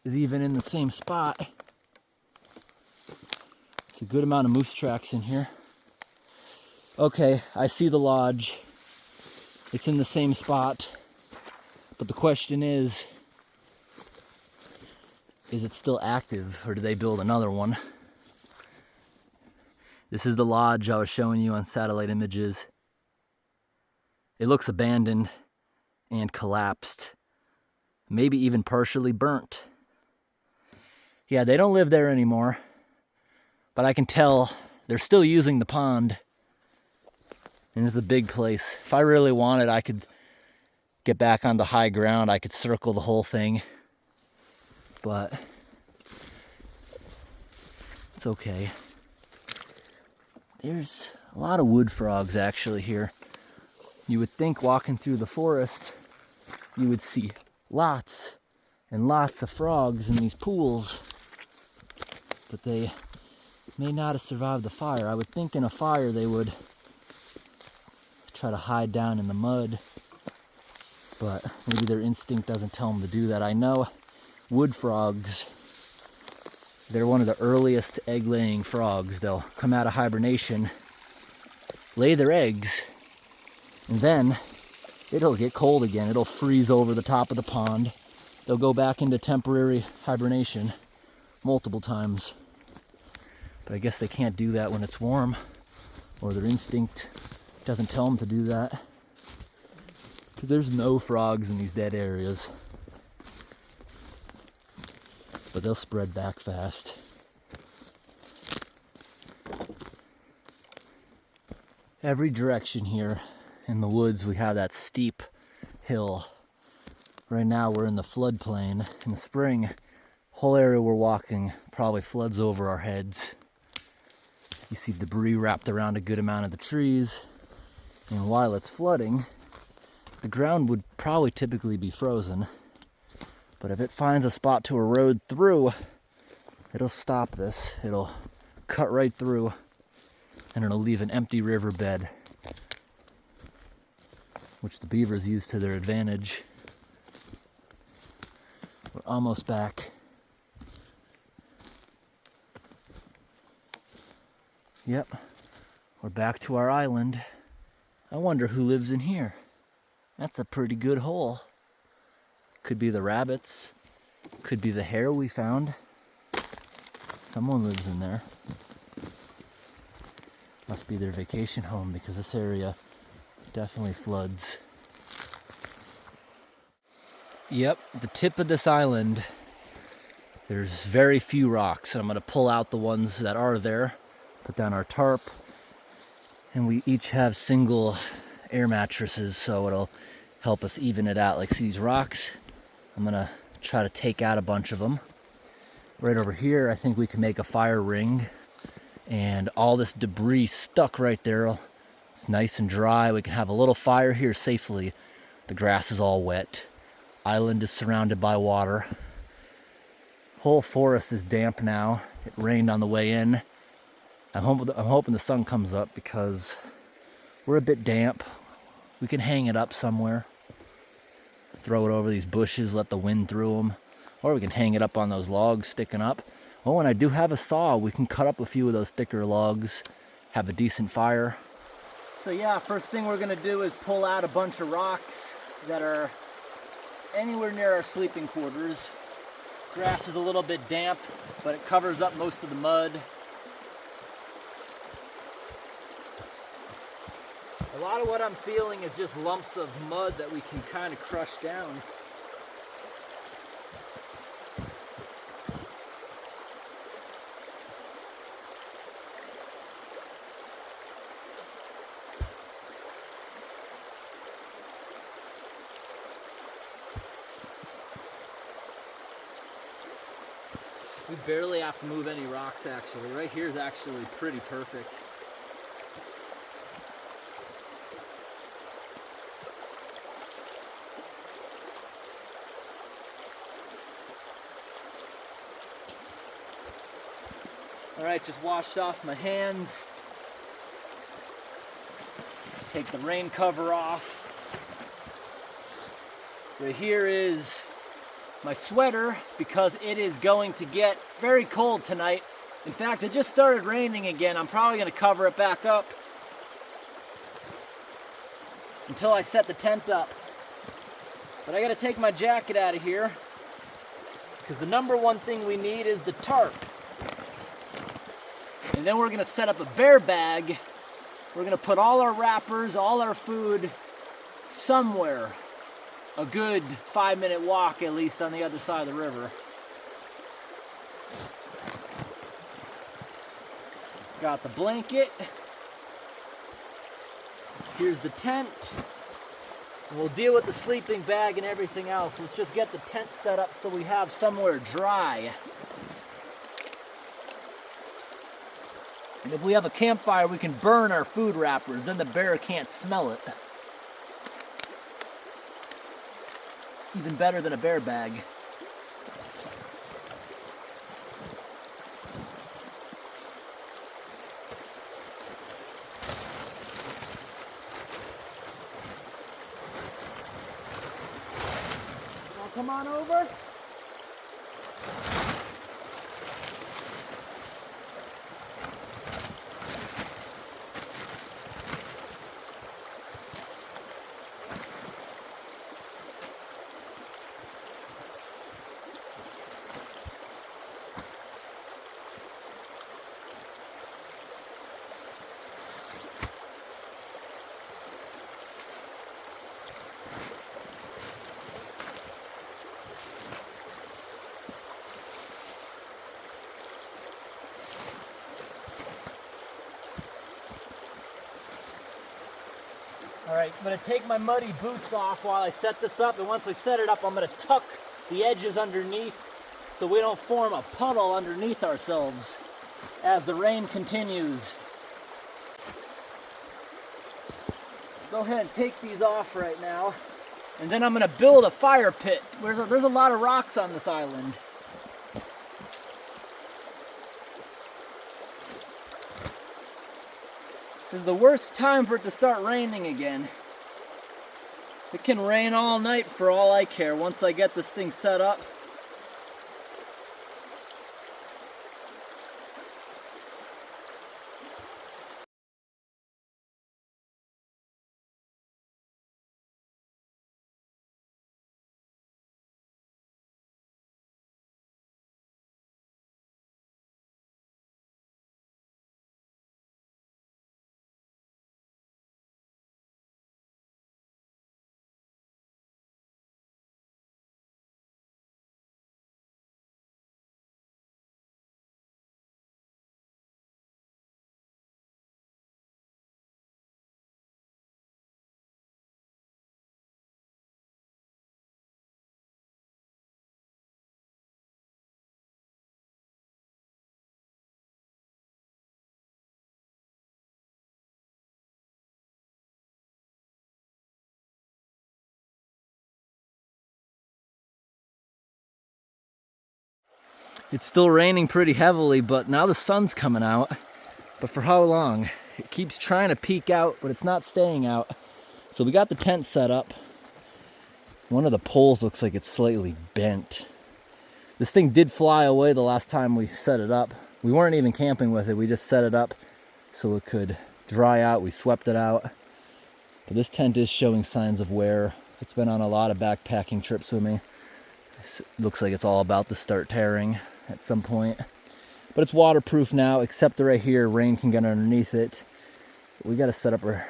is even in the same spot? It's a good amount of moose tracks in here. Okay, I see the lodge. It's in the same spot. But the question is it still active, or do they build another one? This is the lodge I was showing you on satellite images. It looks abandoned and collapsed. Maybe even partially burnt. Yeah, they don't live there anymore. But I can tell they're still using the pond. And it's a big place. If I really wanted, I could get back on the high ground. I could circle the whole thing. But it's okay. There's a lot of wood frogs actually here. You would think walking through the forest, you would see lots and lots of frogs in these pools. But they may not have survived the fire. I would think in a fire they would try to hide down in the mud, but maybe their instinct doesn't tell them to do that. I know wood frogs, they're one of the earliest egg-laying frogs. They'll come out of hibernation, lay their eggs, and then it'll get cold again. It'll freeze over the top of the pond. They'll go back into temporary hibernation multiple times. But I guess they can't do that when it's warm, or their instinct doesn't tell them to do that. Because there's no frogs in these dead areas. they'll spread back fast. Every direction here in the woods we have that steep hill. Right now we're in the floodplain. In the spring, whole area we're walking probably floods over our heads. You see debris wrapped around a good amount of the trees. And while it's flooding, the ground would probably typically be frozen. But if it finds a spot to erode through, it'll stop this. It'll cut right through and it'll leave an empty riverbed, which the beavers use to their advantage. We're almost back. Yep, we're back to our island. I wonder who lives in here. That's a pretty good hole. Could be the rabbits. Could be the hare we found. Someone lives in there. Must be their vacation home because this area definitely floods. Yep, the tip of this island, there's very few rocks. And I'm going to pull out the ones that are there, put down our tarp, and we each have single air mattresses, so it'll help us even it out. Like, see these rocks? I'm going to try to take out a bunch of them. Right over here, I think we can make a fire ring. And all this debris stuck right there. It's nice and dry. We can have a little fire here safely. The grass is all wet. Island is surrounded by water. Whole forest is damp now. It rained on the way in. I'm hoping the sun comes up because we're a bit damp. We can hang it up somewhere. Throw it over these bushes, let the wind through them. Or we can hang it up on those logs sticking up. Oh, and I do have a saw. We can cut up a few of those thicker logs, have a decent fire. So yeah, first thing we're gonna do is pull out a bunch of rocks that are anywhere near our sleeping quarters. Grass is a little bit damp, but it covers up most of the mud. A lot of what I'm feeling is just lumps of mud that we can kind of crush down. We barely have to move any rocks actually. Right here is actually pretty perfect. All right, just washed off my hands. Take the rain cover off. Right here is my sweater because it is going to get very cold tonight. In fact, it just started raining again. I'm probably going to cover it back up until I set the tent up. But I got to take my jacket out of here because the number one thing we need is the tarp. And then we're going to set up a bear bag. We're going to put all our wrappers, all our food somewhere. A good 5-minute walk at least on the other side of the river. Got the blanket. Here's the tent. And we'll deal with the sleeping bag and everything else. Let's just get the tent set up so we have somewhere dry. And if we have a campfire, we can burn our food wrappers. Then the bear can't smell it. Even better than a bear bag. Now come on over. Alright, I'm going to take my muddy boots off while I set this up, and once I set it up, I'm going to tuck the edges underneath so we don't form a puddle underneath ourselves as the rain continues. Go ahead and take these off right now, and then I'm going to build a fire pit. There's a lot of rocks on this island. This is the worst time for it to start raining again. It can rain all night for all I care once I get this thing set up. It's still raining pretty heavily, but now the sun's coming out. But for how long? It keeps trying to peek out, but it's not staying out. So we got the tent set up. One of the poles looks like it's slightly bent. This thing did fly away the last time we set it up. We weren't even camping with it. We just set it up so it could dry out. We swept it out. But this tent is showing signs of wear. It's been on a lot of backpacking trips with me. It looks like it's all about to start tearing at some point. But it's waterproof now, except right here, rain can get underneath it. We gotta set up our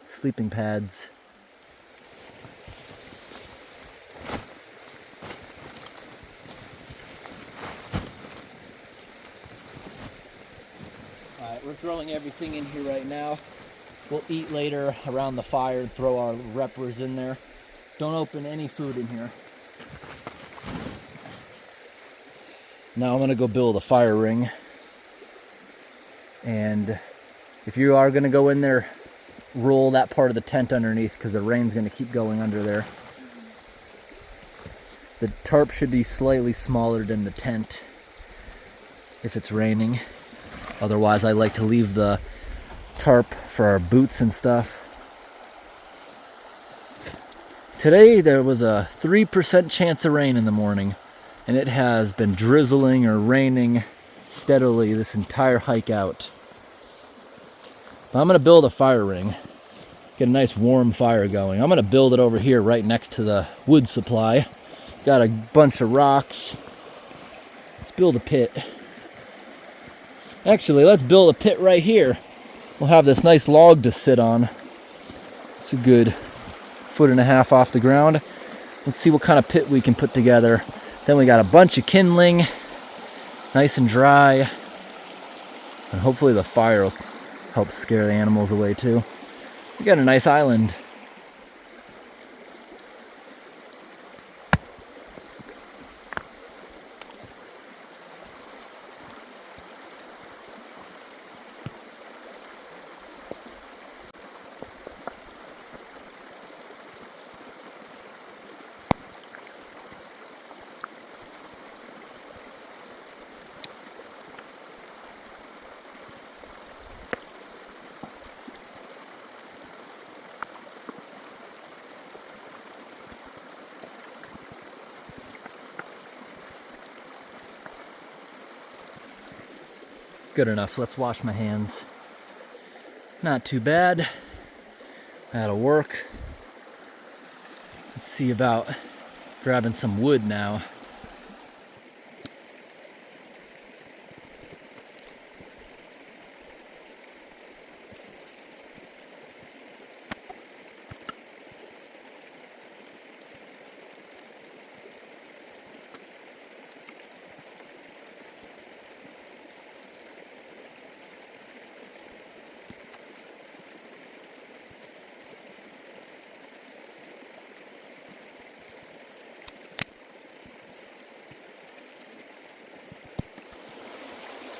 sleeping pads. All right, we're throwing everything in here right now. We'll eat later around the fire and throw our reppers in there. Don't open any food in here. Now I'm gonna go build a fire ring. And if you are gonna go in there, roll that part of the tent underneath because the rain's gonna keep going under there. The tarp should be slightly smaller than the tent if it's raining. Otherwise, I like to leave the tarp for our boots and stuff. Today there was a 3% chance of rain in the morning, and it has been drizzling or raining steadily this entire hike out. But I'm gonna build a fire ring, get a nice warm fire going. I'm gonna build it over here right next to the wood supply. Got a bunch of rocks. Let's build a pit. Actually, let's build a pit right here. We'll have this nice log to sit on. It's a good 1.5 feet off the ground. Let's see what kind of pit we can put together. Then we got a bunch of kindling, nice and dry. And hopefully the fire will help scare the animals away too. We got a nice island. Good enough. Let's wash my hands. Not too bad. That'll work. Let's see about grabbing some wood now.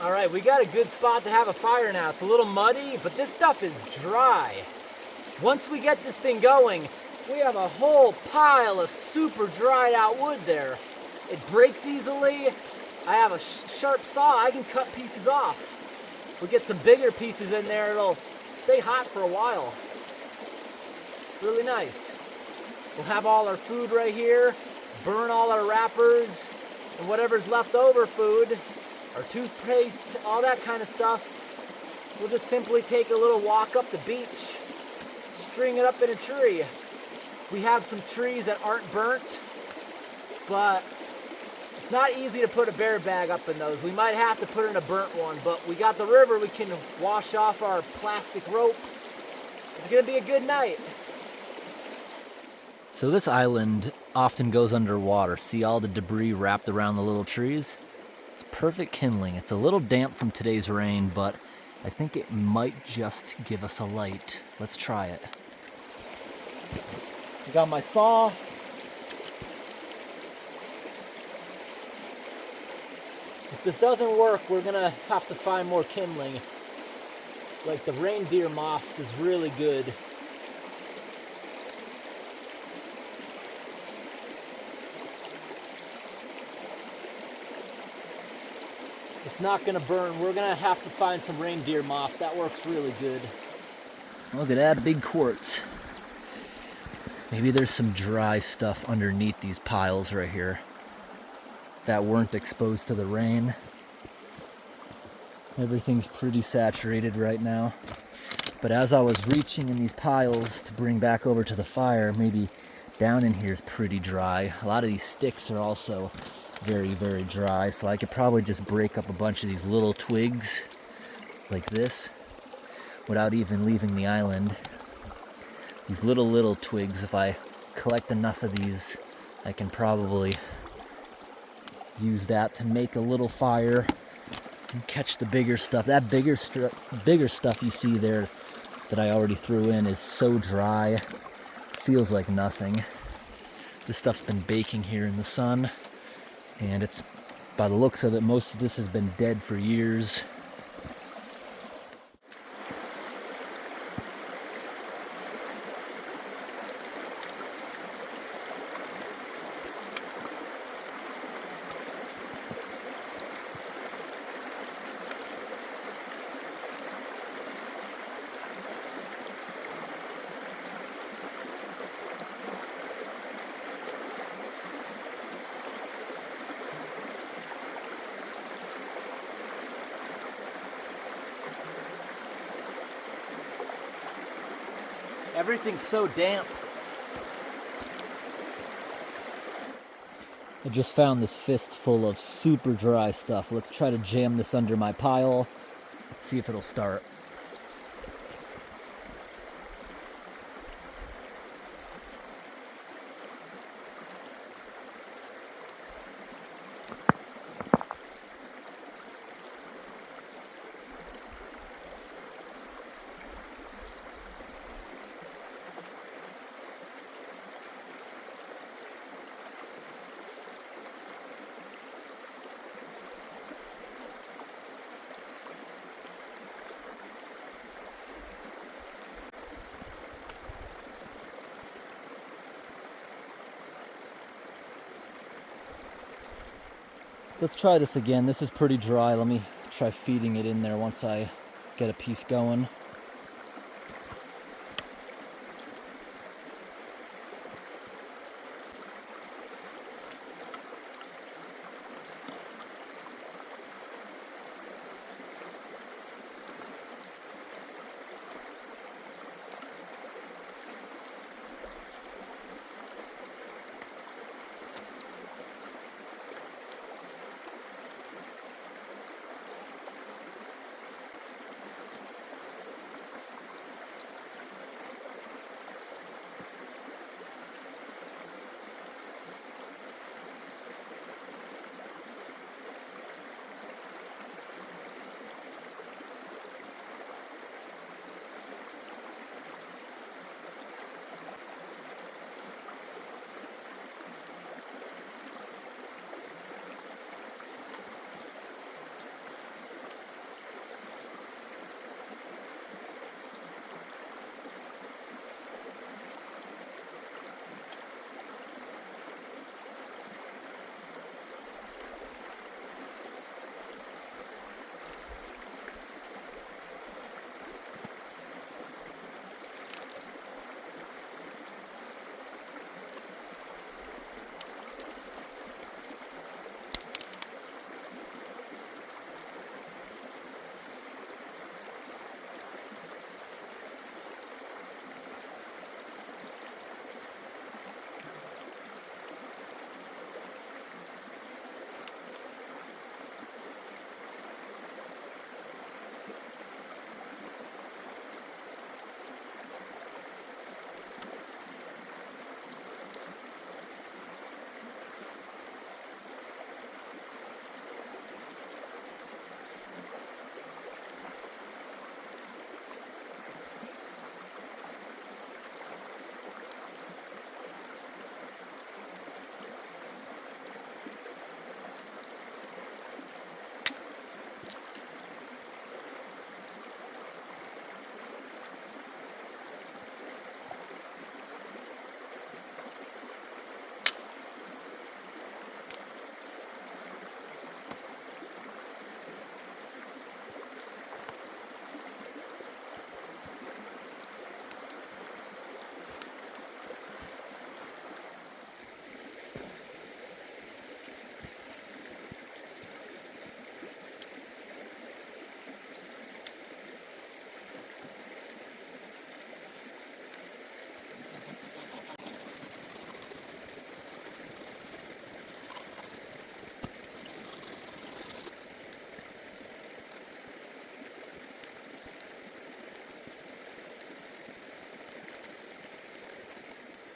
All right, we got a good spot to have a fire now. It's a little muddy, but this stuff is dry. Once we get this thing going, we have a whole pile of super dried out wood there. It breaks easily. I have a sharp saw. I can cut pieces off. We get some bigger pieces in there. It'll stay hot for a while. Really nice. We'll have all our food right here, burn all our wrappers and whatever's left over food, our toothpaste, all that kind of stuff. We'll just simply take a little walk up the beach, string it up in a tree. We have some trees that aren't burnt, but it's not easy to put a bear bag up in those. We might have to put in a burnt one, but we got the river. We can wash off our plastic rope. It's gonna be a good night. So this island often goes underwater. See all the debris wrapped around the little trees? It's perfect kindling. It's a little damp from today's rain, but I think it might just give us a light. Let's try it. I got my saw. If this doesn't work, we're gonna have to find more kindling. Like the reindeer moss is really good. It's not gonna burn. We're gonna have to find some reindeer moss. That works really good. Look at that big quartz. Maybe there's some dry stuff underneath these piles right here that weren't exposed to the rain. Everything's pretty saturated right now. But as I was reaching in these piles to bring back over to the fire, maybe down in here is pretty dry. A lot of these sticks are also very, very dry, so I could probably just break up a bunch of these little twigs like this without even leaving the island. These little twigs, if I collect enough of these, I can probably use that to make a little fire and catch the bigger stuff. That bigger stuff you see there that I already threw in is so dry, feels like nothing. This stuff's been baking here in the sun, and it's, by the looks of it, most of this has been dead for years. Everything's so damp. I just found this fist full of super dry stuff. Let's try to jam this under my pile, see if it'll start. Let's try this again. This is pretty dry. Let me try feeding it in there once I get a piece going.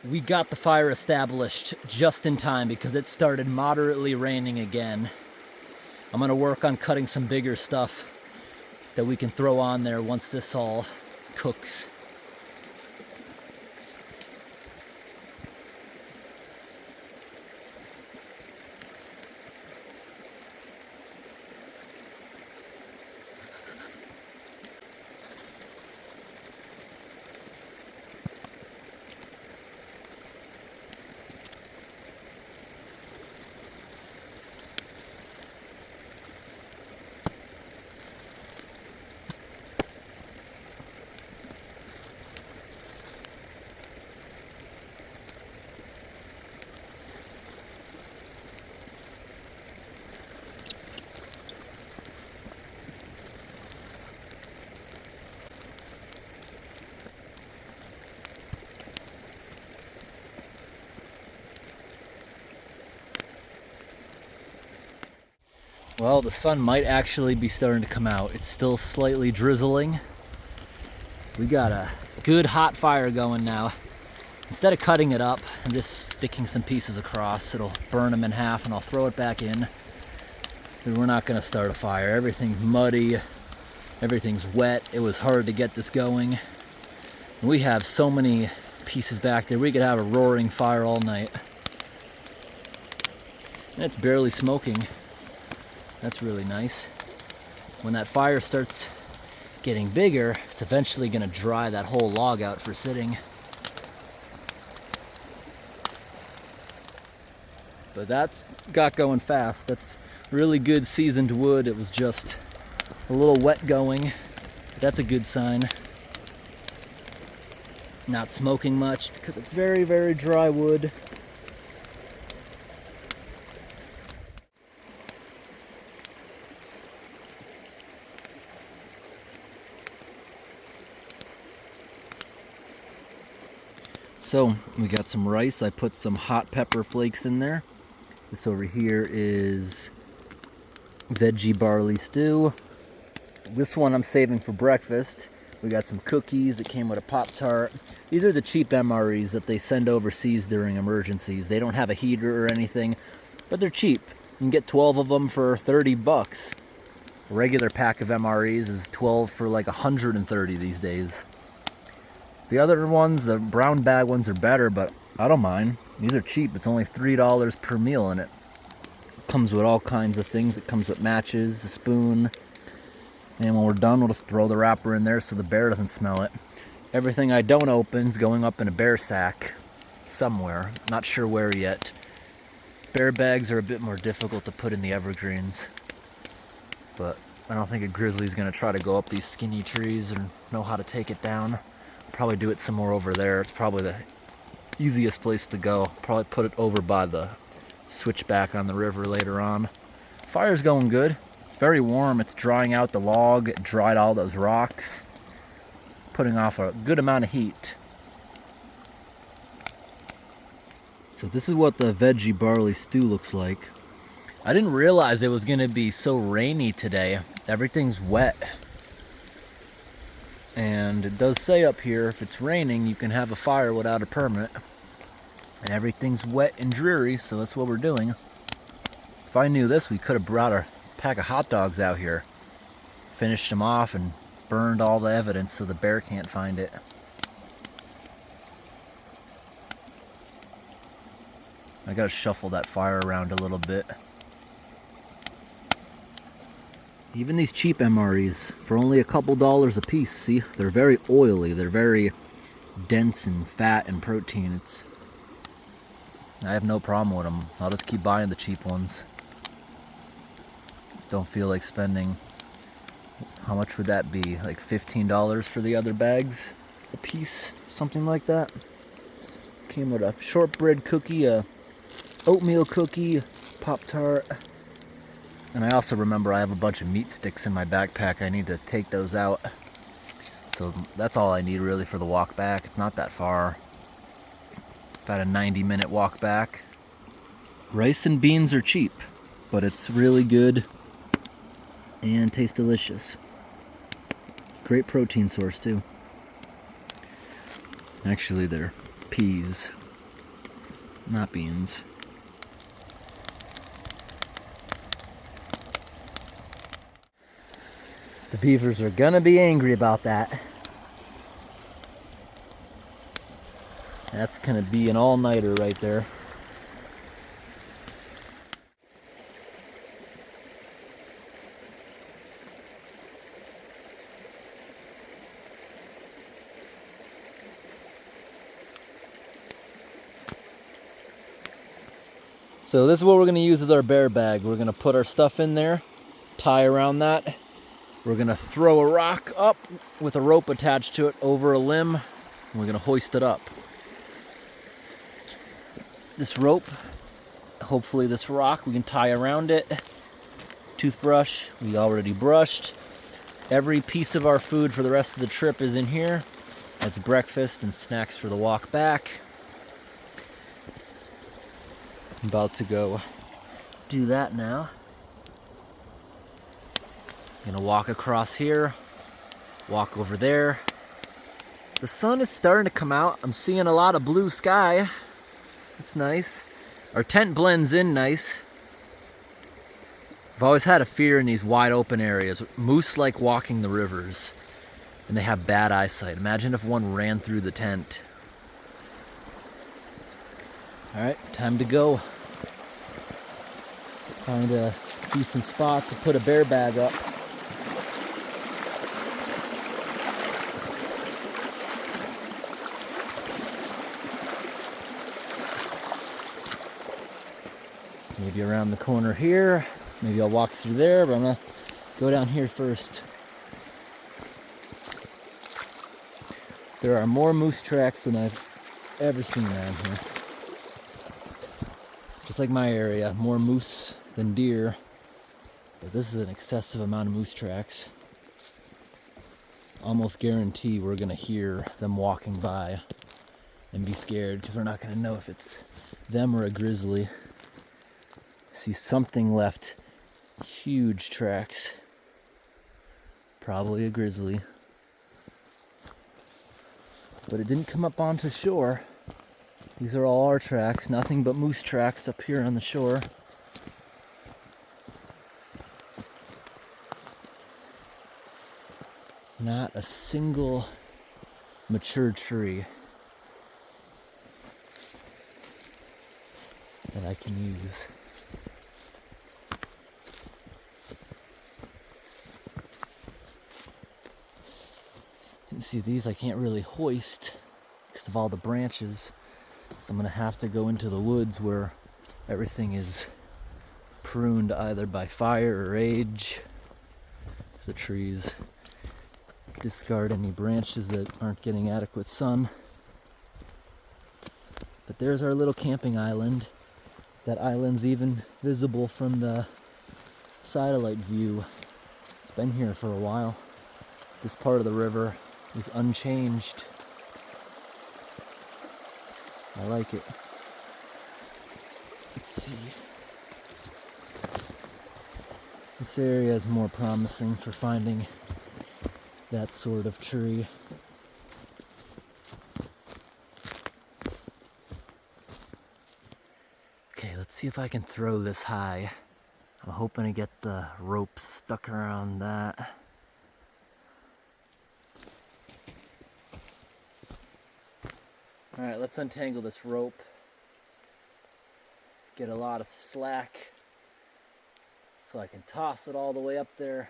We got the fire established just in time because it started moderately raining again. I'm gonna work on cutting some bigger stuff that we can throw on there once this all cooks. Well, the sun might actually be starting to come out. It's still slightly drizzling. We got a good hot fire going now. Instead of cutting it up, I'm just sticking some pieces across. It'll burn them in half and I'll throw it back in. But we're not gonna start a fire. Everything's muddy, everything's wet. It was hard to get this going. And we have so many pieces back there. We could have a roaring fire all night. And it's barely smoking. That's really nice. When that fire starts getting bigger, it's eventually gonna dry that whole log out for sitting. But that's got going fast. That's really good seasoned wood. It was just a little wet going. That's a good sign. Not smoking much because it's very, very dry wood. So we got some rice. I put some hot pepper flakes in there. This over here is veggie barley stew. This one I'm saving for breakfast. We got some cookies. It came with a Pop-Tart. These are the cheap MREs that they send overseas during emergencies. They don't have a heater or anything, but they're cheap. You can get 12 of them for 30 bucks. A regular pack of MREs is 12 for like 130 these days. The other ones, the brown bag ones, are better, but I don't mind. These are cheap. It's only $3 per meal, and it comes with all kinds of things. It comes with matches, a spoon, and when we're done, we'll just throw the wrapper in there so the bear doesn't smell it. Everything I don't open is going up in a bear sack somewhere. Not sure where yet. Bear bags are a bit more difficult to put in the evergreens, but I don't think a grizzly's gonna try to go up these skinny trees and know how to take it down. Probably do it somewhere over there. It's probably the easiest place to go. Probably put it over by the switchback on the river later on. Fire's going good. It's very warm. It's drying out the log. It dried all those rocks, putting off a good amount of heat. So this is what the veggie barley stew looks like. I didn't realize it was going to be so rainy today. Everything's wet. And it does say up here, if it's raining, you can have a fire without a permit. And everything's wet and dreary, so that's what we're doing. If I knew this, we could have brought a pack of hot dogs out here, finished them off, and burned all the evidence so the bear can't find it. I gotta shuffle that fire around a little bit. Even these cheap MREs, for only a couple dollars a piece, see? They're very oily, they're very dense and fat and protein. I have no problem with them. I'll just keep buying the cheap ones. Don't feel like spending, how much would that be? Like $15 for the other bags a piece, something like that. Came with a shortbread cookie, a oatmeal cookie, Pop-Tart. And I also remember I have a bunch of meat sticks in my backpack. I need to take those out. So that's all I need really for the walk back. It's not that far. About a 90-minute walk back. Rice and beans are cheap, but it's really good and tastes delicious. Great protein source too. Actually, they're peas. Not beans. The beavers are gonna be angry about that. That's gonna be an all-nighter right there. So this is what we're gonna use as our bear bag. We're gonna put our stuff in there, tie around that. We're gonna throw a rock up with a rope attached to it over a limb, and we're gonna hoist it up. This rope, hopefully this rock, we can tie around it. Toothbrush, we already brushed. Every piece of our food for the rest of the trip is in here. That's breakfast and snacks for the walk back. I'm about to go do that now. I'm gonna walk across here, walk over there. The sun is starting to come out. I'm seeing a lot of blue sky. It's nice. Our tent blends in nice. I've always had a fear in these wide open areas. Moose like walking the rivers, and they have bad eyesight. Imagine if one ran through the tent. All right, time to go. Find a decent spot to put a bear bag up. Maybe around the corner here. Maybe I'll walk through there, but I'm gonna go down here first. There are more moose tracks than I've ever seen around here. Just like my area, more moose than deer. But this is an excessive amount of moose tracks. Almost guarantee we're gonna hear them walking by and be scared because we're not gonna know if it's them or a grizzly. See something left huge tracks. Probably a grizzly. But it didn't come up onto shore. These are all our tracks, nothing but moose tracks up here on the shore. Not a single mature tree that I can use. You can see these I can't really hoist because of all the branches. So I'm gonna have to go into the woods where everything is pruned either by fire or age. The trees discard any branches that aren't getting adequate sun. But there's our little camping island. That island's even visible from the satellite view. It's been here for a while. This part of the river is unchanged. I like it. Let's see. This area is more promising for finding that sort of tree. Okay, let's see if I can throw this high. I'm hoping to get the rope stuck around that. Alright, let's untangle this rope. Get a lot of slack so I can toss it all the way up there.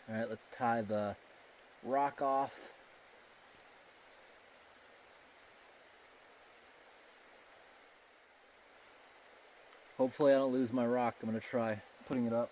All right, let's tie the rock off. Hopefully I don't lose my rock. I'm gonna try putting it up.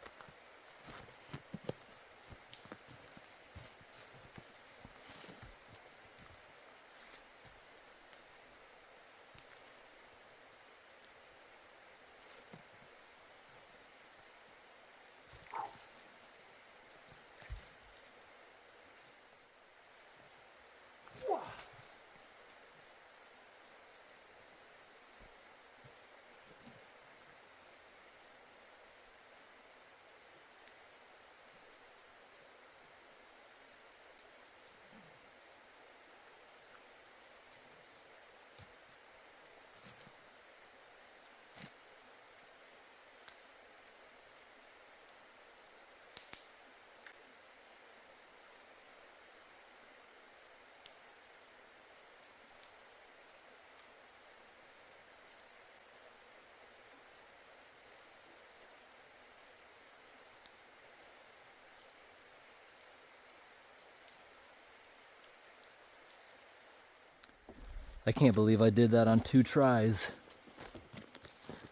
I can't believe I did that on 2 tries.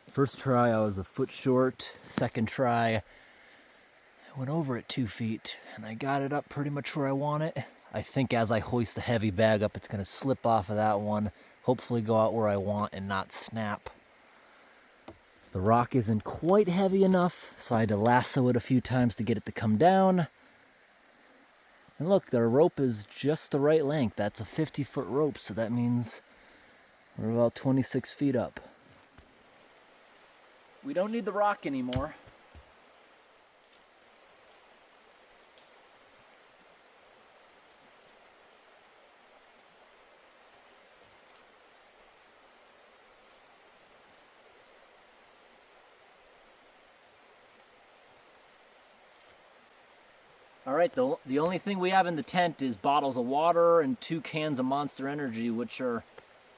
First try I was a foot short. Second try I went over it 2 feet and I got it up pretty much where I want it. I think as I hoist the heavy bag up, it's gonna slip off of that one, hopefully go out where I want and not snap. The rock isn't quite heavy enough, so I had to lasso it a few times to get it to come down. And look, the rope is just the right length. That's a 50-foot rope, so that means we're about 26 feet up. We don't need the rock anymore. All right, the only thing we have in the tent is bottles of water and 2 cans of Monster Energy, which are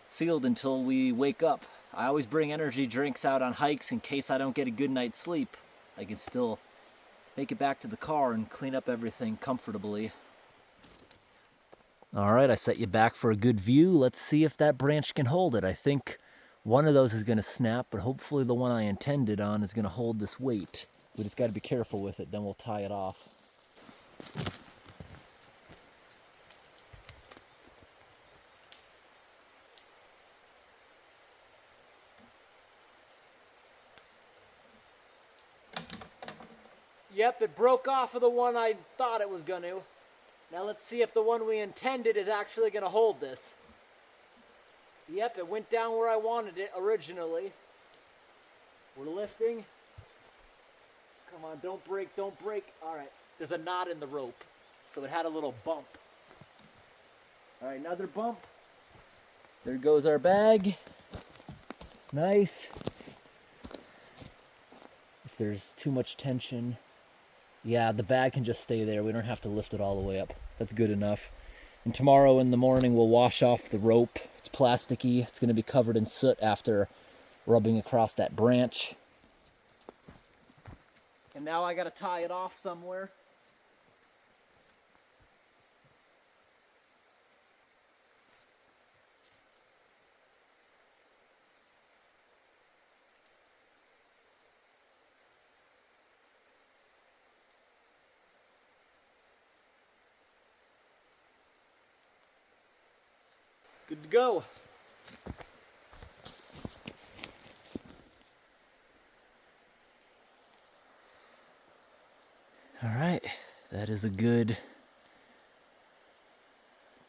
sealed until we wake up. I always bring energy drinks out on hikes in case I don't get a good night's sleep. I can still make it back to the car and clean up everything comfortably. All right, I set you back for a good view. Let's see if that branch can hold it. I think one of those is gonna snap, but hopefully the one I intended on is gonna hold this weight. We just gotta be careful with it, then we'll tie it off. Yep, it broke off of the one I thought it was gonna. Now let's see if the one we intended is actually gonna hold this. Yep, it went down where I wanted it originally. We're lifting. Come on, don't break, don't break. All right, there's a knot in the rope, so it had a little bump. All right, another bump. There goes our bag. Nice. If there's too much tension, yeah, the bag can just stay there. We don't have to lift it all the way up. That's good enough. And tomorrow in the morning, we'll wash off the rope. It's plasticky. It's going to be covered in soot after rubbing across that branch. And now I got to tie it off somewhere. Good to go. All right, that is a good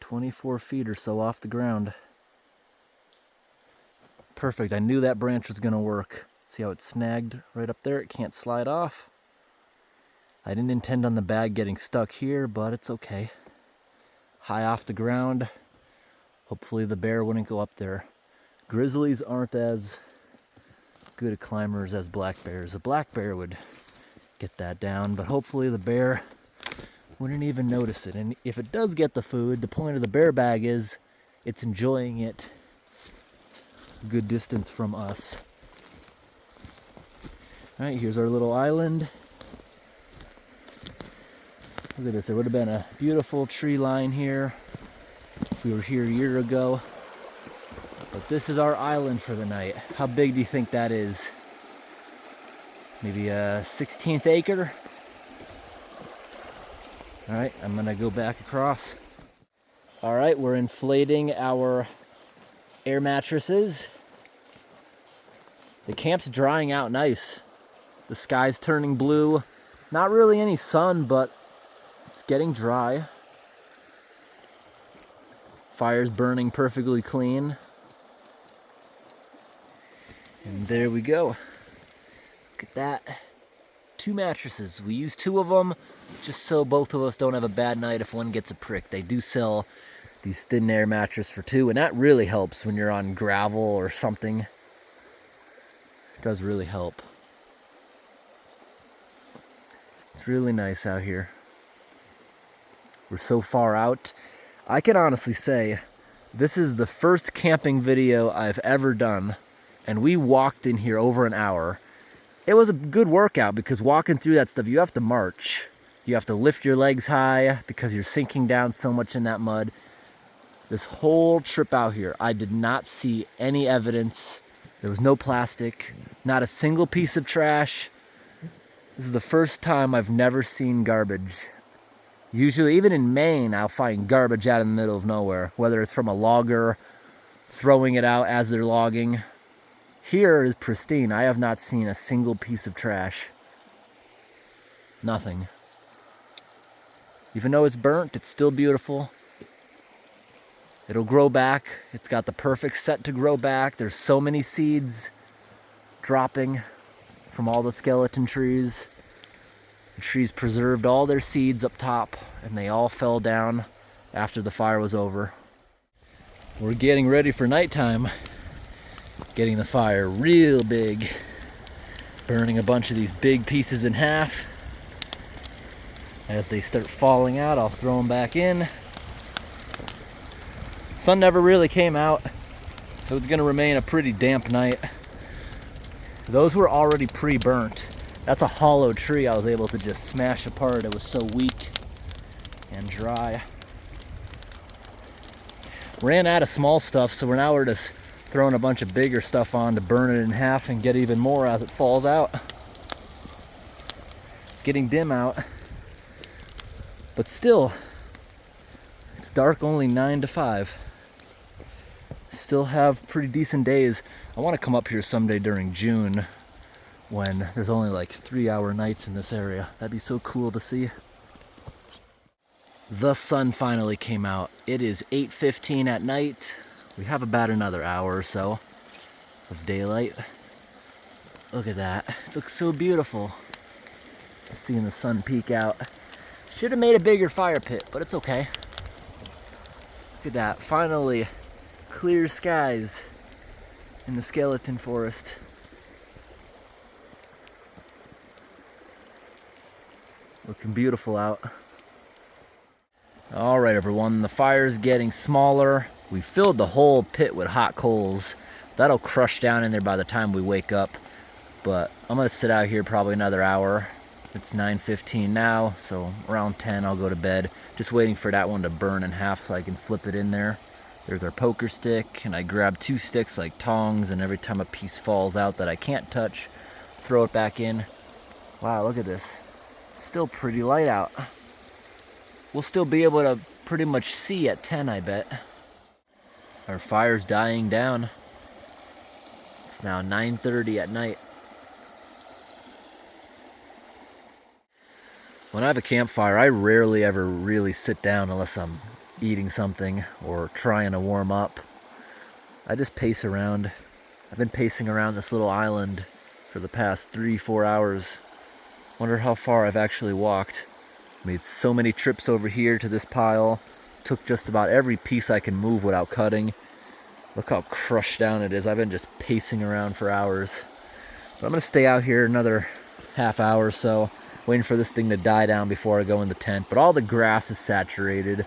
24 feet or so off the ground. Perfect, I knew that branch was gonna work. See how it's snagged right up there? It can't slide off. I didn't intend on the bag getting stuck here, but it's okay. High off the ground. Hopefully the bear wouldn't go up there. Grizzlies aren't as good at climbers as black bears. A black bear would get that down, but hopefully the bear wouldn't even notice it. And if it does get the food, the point of the bear bag is it's enjoying it a good distance from us. All right, here's our little island. Look at this, there would have been a beautiful tree line here if we were here a year ago. But this is our island for the night. How big do you think that is? Maybe a 16th acre? All right, I'm gonna go back across. All right, we're inflating our air mattresses. The camp's drying out nice. The sky's turning blue. Not really any sun, but it's getting dry. Fire's burning perfectly clean. And there we go. Look at that. 2 mattresses. We use 2 of them just so both of us don't have a bad night if one gets a prick. They do sell these thin air mattress for 2, and that really helps when you're on gravel or something. It does really help. It's really nice out here. We're so far out. I can honestly say this is the first camping video I've ever done, and we walked in here over an hour. It was a good workout because walking through that stuff, you have to march. You have to lift your legs high because you're sinking down so much in that mud. This whole trip out here, I did not see any evidence. There was no plastic, not a single piece of trash. This is the first time I've never seen garbage. Usually, even in Maine, I'll find garbage out in the middle of nowhere, whether it's from a logger throwing it out as they're logging. Here is pristine. I have not seen a single piece of trash. Nothing. Even though it's burnt, it's still beautiful. It'll grow back. It's got the perfect set to grow back. There's so many seeds dropping from all the skeleton trees. The trees preserved all their seeds up top, and they all fell down after the fire was over. We're getting ready for nighttime. Getting the fire real big. Burning a bunch of these big pieces in half. As they start falling out, I'll throw them back in. Sun never really came out, so it's gonna remain a pretty damp night. Those were already pre-burnt. That's a hollow tree I was able to just smash apart. It was so weak and dry. Ran out of small stuff, so we're just throwing a bunch of bigger stuff on to burn it in half and get even more as it falls out. It's getting dim out, but still, it's dark only 9 to 5. Still have pretty decent days. I want to come up here someday during June when there's only like 3-hour nights in this area. That'd be so cool to see. The sun finally came out. It is 8:15 at night. We have about another hour or so of daylight. Look at that. It looks so beautiful. Seeing the sun peek out. Should have made a bigger fire pit, but it's okay. Look at that. Finally, clear skies in the skeleton forest. Looking beautiful out. All right, everyone, the fire's getting smaller. We filled the whole pit with hot coals. That'll crush down in there by the time we wake up. But I'm gonna sit out here probably another hour. It's 9:15 now, so around 10 I'll go to bed. Just waiting for that one to burn in half so I can flip it in there. There's our poker stick, and I grab 2 sticks like tongs, and every time a piece falls out that I can't touch, throw it back in. Wow, look at this. It's still pretty light out. We'll still be able to pretty much see at 10, I bet. Our fire's dying down. It's now 9:30 at night. When I have a campfire, I rarely ever really sit down unless I'm eating something or trying to warm up. I just pace around. I've been pacing around this little island for the past 3-4 hours. Wonder how far I've actually walked. Made so many trips over here to this pile. Took just about every piece I can move without cutting. Look how crushed down it is. I've been just pacing around for hours. But I'm gonna stay out here another half hour or so, waiting for this thing to die down before I go in the tent. But all the grass is saturated.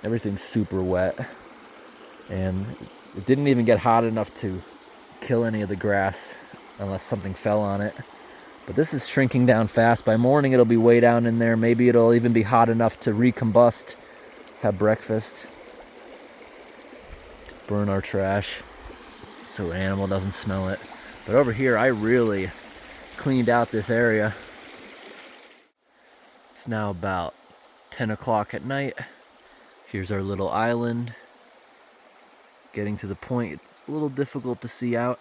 Everything's super wet. And it didn't even get hot enough to kill any of the grass unless something fell on it. But this is shrinking down fast. By morning it'll be way down in there. Maybe it'll even be hot enough to recombust, have breakfast, burn our trash so an animal doesn't smell it. But over here I really cleaned out this area. It's now about 10 o'clock at night. Here's our little island. Getting to the point, it's a little difficult to see out.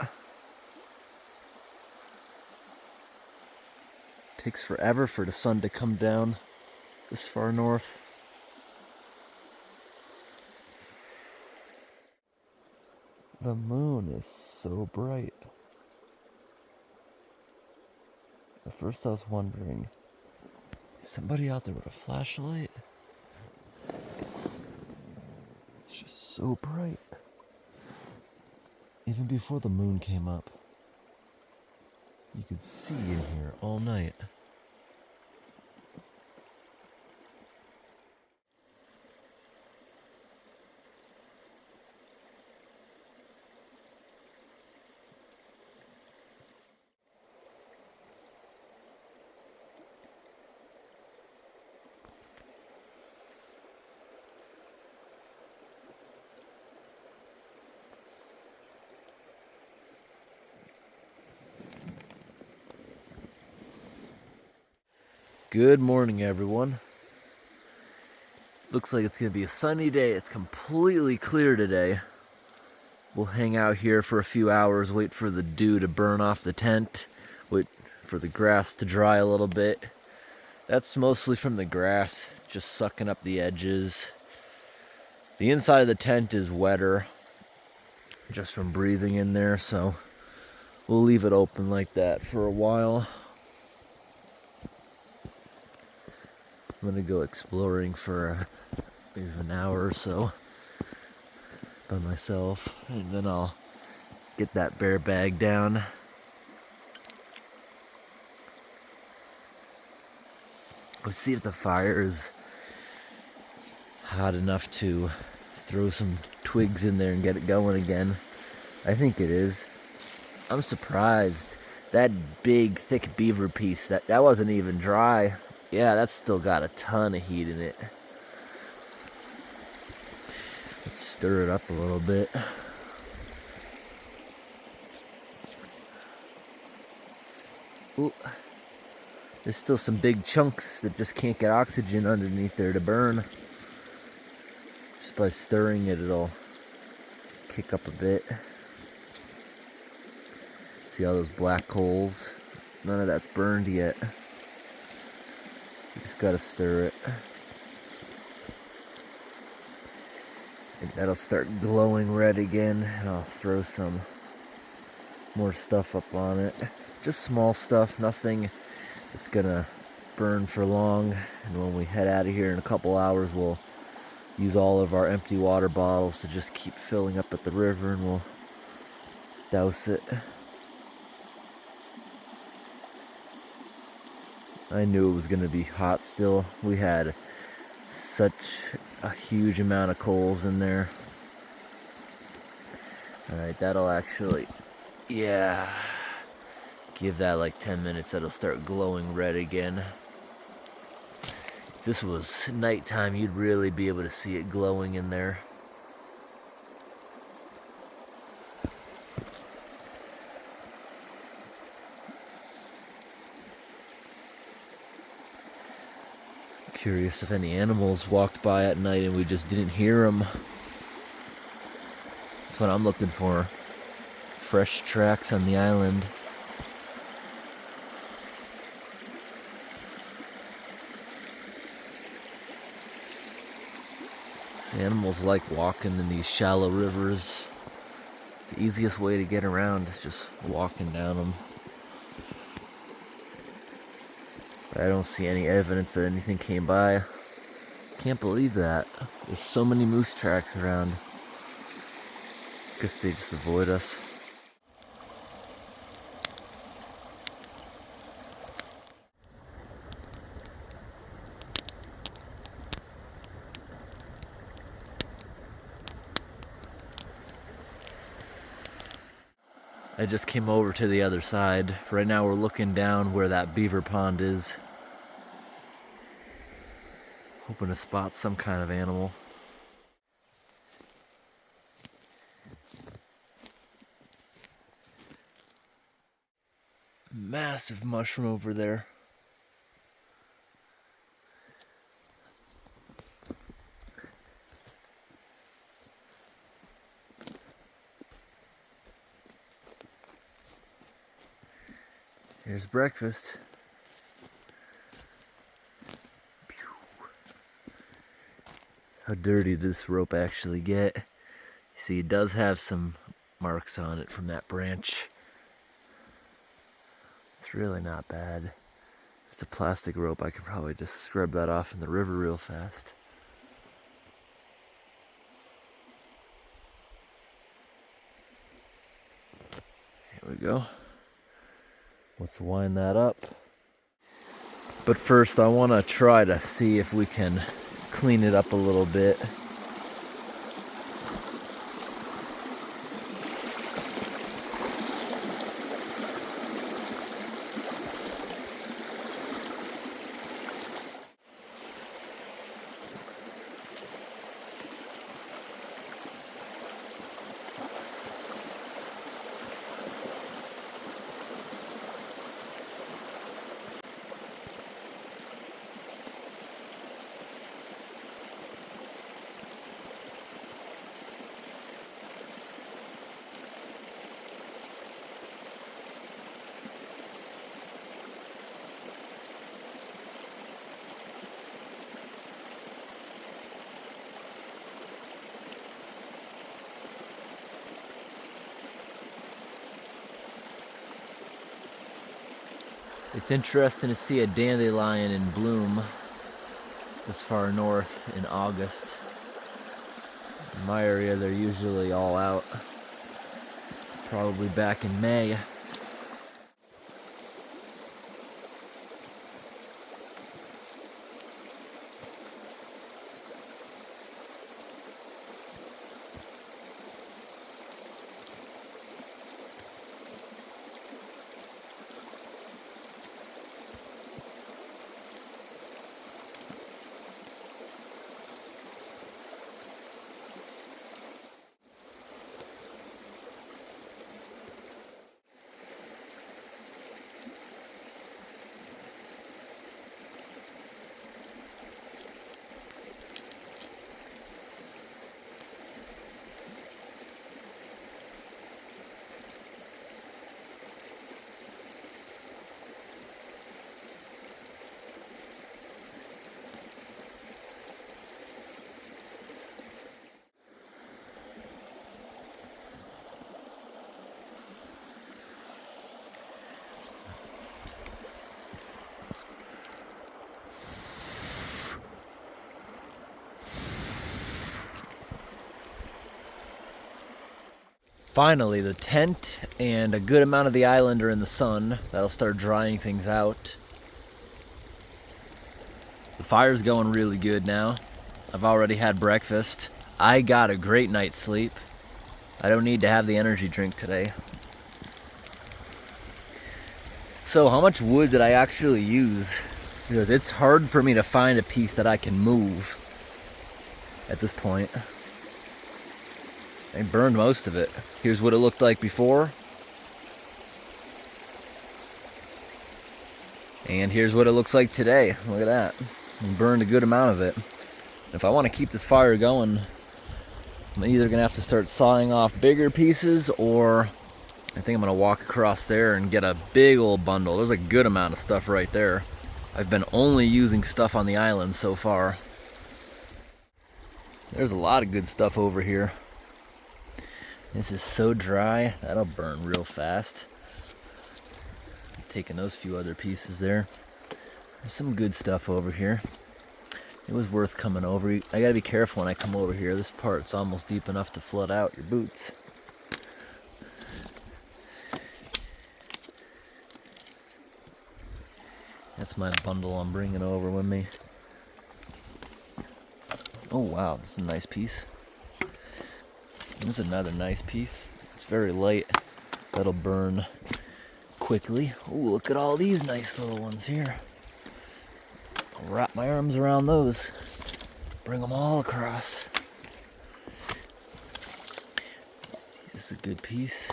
Takes forever for the sun to come down this far north. The moon is so bright. At first I was wondering, is somebody out there with a flashlight? It's just so bright. Even before the moon came up, you could see in here all night. Good morning, everyone. Looks like it's gonna be a sunny day. It's completely clear today. We'll hang out here for a few hours, wait for the dew to burn off the tent, wait for the grass to dry a little bit. That's mostly from the grass, just sucking up the edges. The inside of the tent is wetter, just from breathing in there, so we'll leave it open like that for a while. I'm gonna go exploring for maybe an hour or so by myself, and then I'll get that bear bag down. Let's see if the fire is hot enough to throw some twigs in there and get it going again. I think it is. I'm surprised. That big, thick beaver piece, that wasn't even dry. Yeah, that's still got a ton of heat in it. Let's stir it up a little bit. Ooh. There's still some big chunks that just can't get oxygen underneath there to burn. Just by stirring it, it'll kick up a bit. See all those black coals? None of that's burned yet. You just gotta stir it. And that'll start glowing red again, and I'll throw some more stuff up on it. Just small stuff, nothing that's gonna burn for long. And when we head out of here in a couple hours, we'll use all of our empty water bottles to just keep filling up at the river, and we'll douse it. I knew it was gonna be hot still. We had such a huge amount of coals in there. Alright, that'll actually, yeah, give that like 10 minutes, that'll start glowing red again. If this was nighttime, you'd really be able to see it glowing in there. Curious if any animals walked by at night and we just didn't hear them. That's what I'm looking for. Fresh tracks on the island. The animals like walking in these shallow rivers. The easiest way to get around is just walking down them. I don't see any evidence that anything came by. Can't believe that. There's so many moose tracks around. Guess they just avoid us. I just came over to the other side. Right now we're looking down where that beaver pond is. Hoping to spot some kind of animal. Massive mushroom over there. Here's breakfast. How dirty did this rope actually get? See, it does have some marks on it from that branch. It's really not bad. It's a plastic rope. I could probably just scrub that off in the river real fast. Here we go. Let's wind that up. But first, I want to try to see if we can clean it up a little bit. It's interesting to see a dandelion in bloom this far north in August. In my area, they're usually all out, probably back in May. Finally, the tent and a good amount of the island are in the sun. That'll start drying things out. The fire's going really good now. I've already had breakfast. I got a great night's sleep. I don't need to have the energy drink today. So how much wood did I actually use? Because it's hard for me to find a piece that I can move at this point. I burned most of it. Here's what it looked like before. And here's what it looks like today. Look at that. I burned a good amount of it. If I want to keep this fire going, I'm either going to have to start sawing off bigger pieces, or I think I'm going to walk across there and get a big old bundle. There's a good amount of stuff right there. I've been only using stuff on the island so far. There's a lot of good stuff over here. This is so dry, that'll burn real fast. I'm taking those few other pieces there. There's some good stuff over here. It was worth coming over. I gotta be careful when I come over here. This part's almost deep enough to flood out your boots. That's my bundle I'm bringing over with me. Oh wow, this is a nice piece. This is another nice piece. It's very light. That'll burn quickly. Oh, look at all these nice little ones here. I'll wrap my arms around those. Bring them all across. This is a good piece.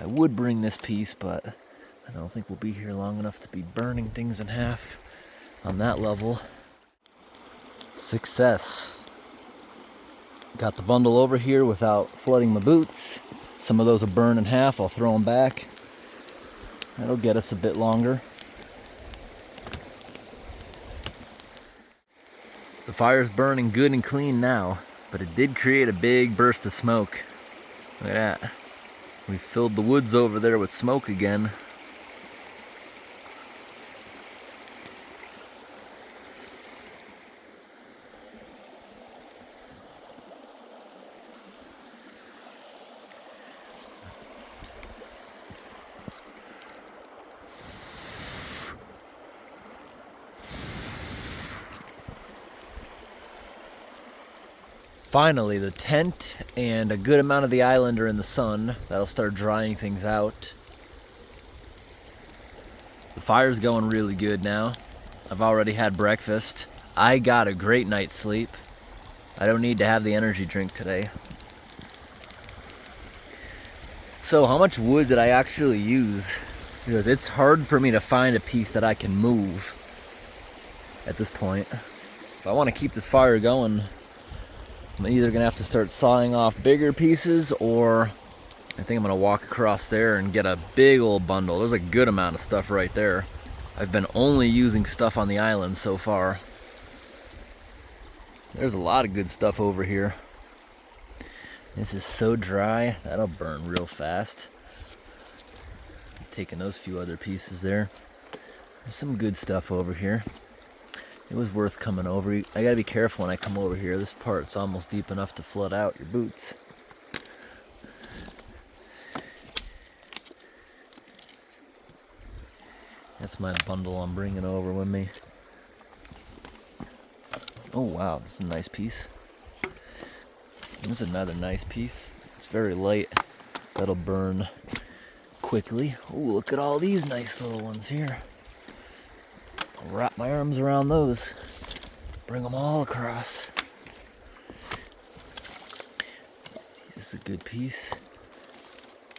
I would bring this piece, but I don't think we'll be here long enough to be burning things in half on that level. Success. Got the bundle over here without flooding my boots. Some of those will burn in half. I'll throw them back. That'll get us a bit longer. The fire's burning good and clean now, but it did create a big burst of smoke. Look at that. We filled the woods over there with smoke again. Finally, the tent and a good amount of the island are in the sun. That'll start drying things out. The fire's going really good now. I've already had breakfast. I got a great night's sleep. I don't need to have the energy drink today. So how much wood did I actually use? Because it's hard for me to find a piece that I can move at this point. If I want to keep this fire going, I'm either going to have to start sawing off bigger pieces, or I think I'm going to walk across there and get a big old bundle. There's a good amount of stuff right there. I've been only using stuff on the island so far. There's a lot of good stuff over here. This is so dry, that'll burn real fast. I'm taking those few other pieces there. There's some good stuff over here. It was worth coming over. I gotta be careful when I come over here. This part's almost deep enough to flood out your boots. That's my bundle I'm bringing over with me. Oh wow, this is a nice piece. This is another nice piece. It's very light. That'll burn quickly. Oh, look at all these nice little ones here. I'll wrap my arms around those. Bring them all across. This is a good piece.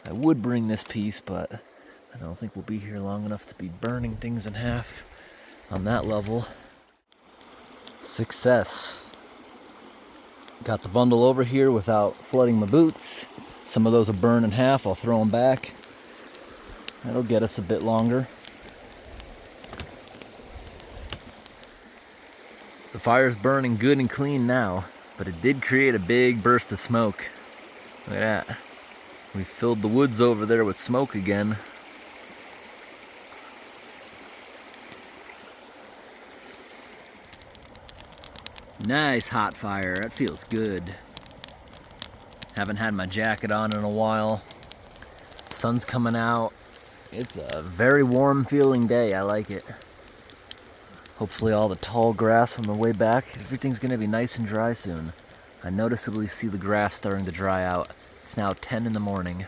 I would bring this piece, but I don't think we'll be here long enough to be burning things in half on that level. Success. Got the bundle over here without flooding my boots. Some of those will burn in half. I'll throw them back. That'll get us a bit longer. The fire's burning good and clean now, but it did create a big burst of smoke. Look at that. We filled the woods over there with smoke again. Nice hot fire, that feels good. Haven't had my jacket on in a while. Sun's coming out. It's a very warm feeling day, I like it. Hopefully all the tall grass on the way back, everything's gonna be nice and dry soon. I noticeably see the grass starting to dry out. It's now 10 in the morning.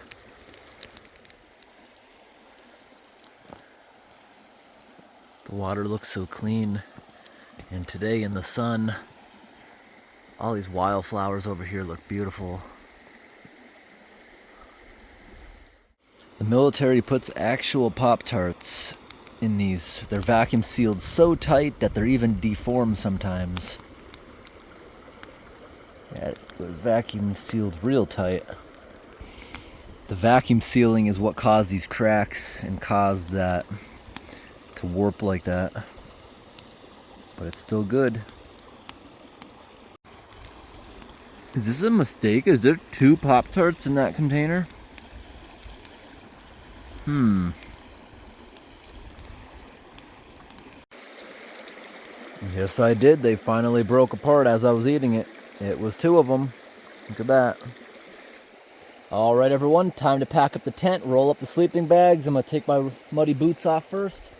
The water looks so clean. And today in the sun, all these wildflowers over here look beautiful. The military puts actual Pop-Tarts in these. They're vacuum sealed so tight that they're even deformed sometimes. Yeah, they're vacuum sealed real tight. The vacuum sealing is what caused these cracks and caused that to warp like that. But it's still good. Is this a mistake? Is there 2 Pop-Tarts in that container? Yes, I did. They finally broke apart as I was eating it. It was 2 of them. Look at that. All right, everyone. Time to pack up the tent, roll up the sleeping bags. I'm going to take my muddy boots off first.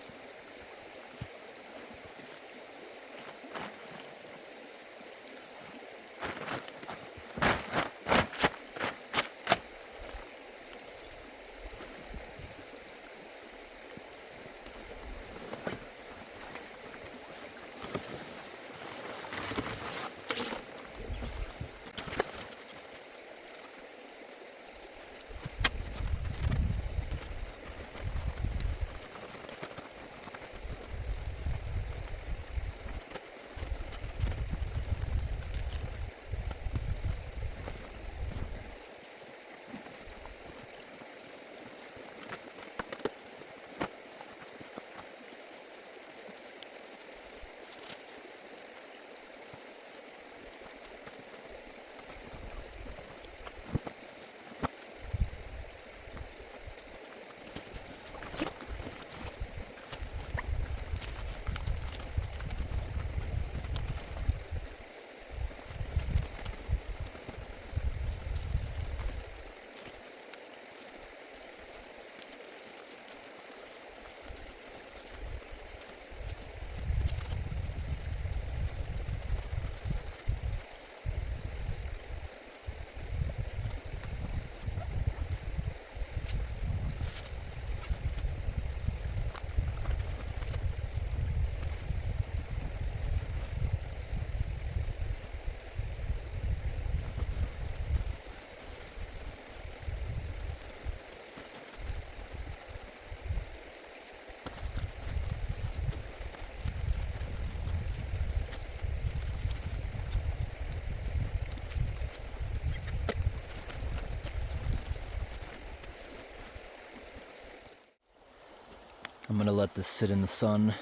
I'm going to let this sit in the sun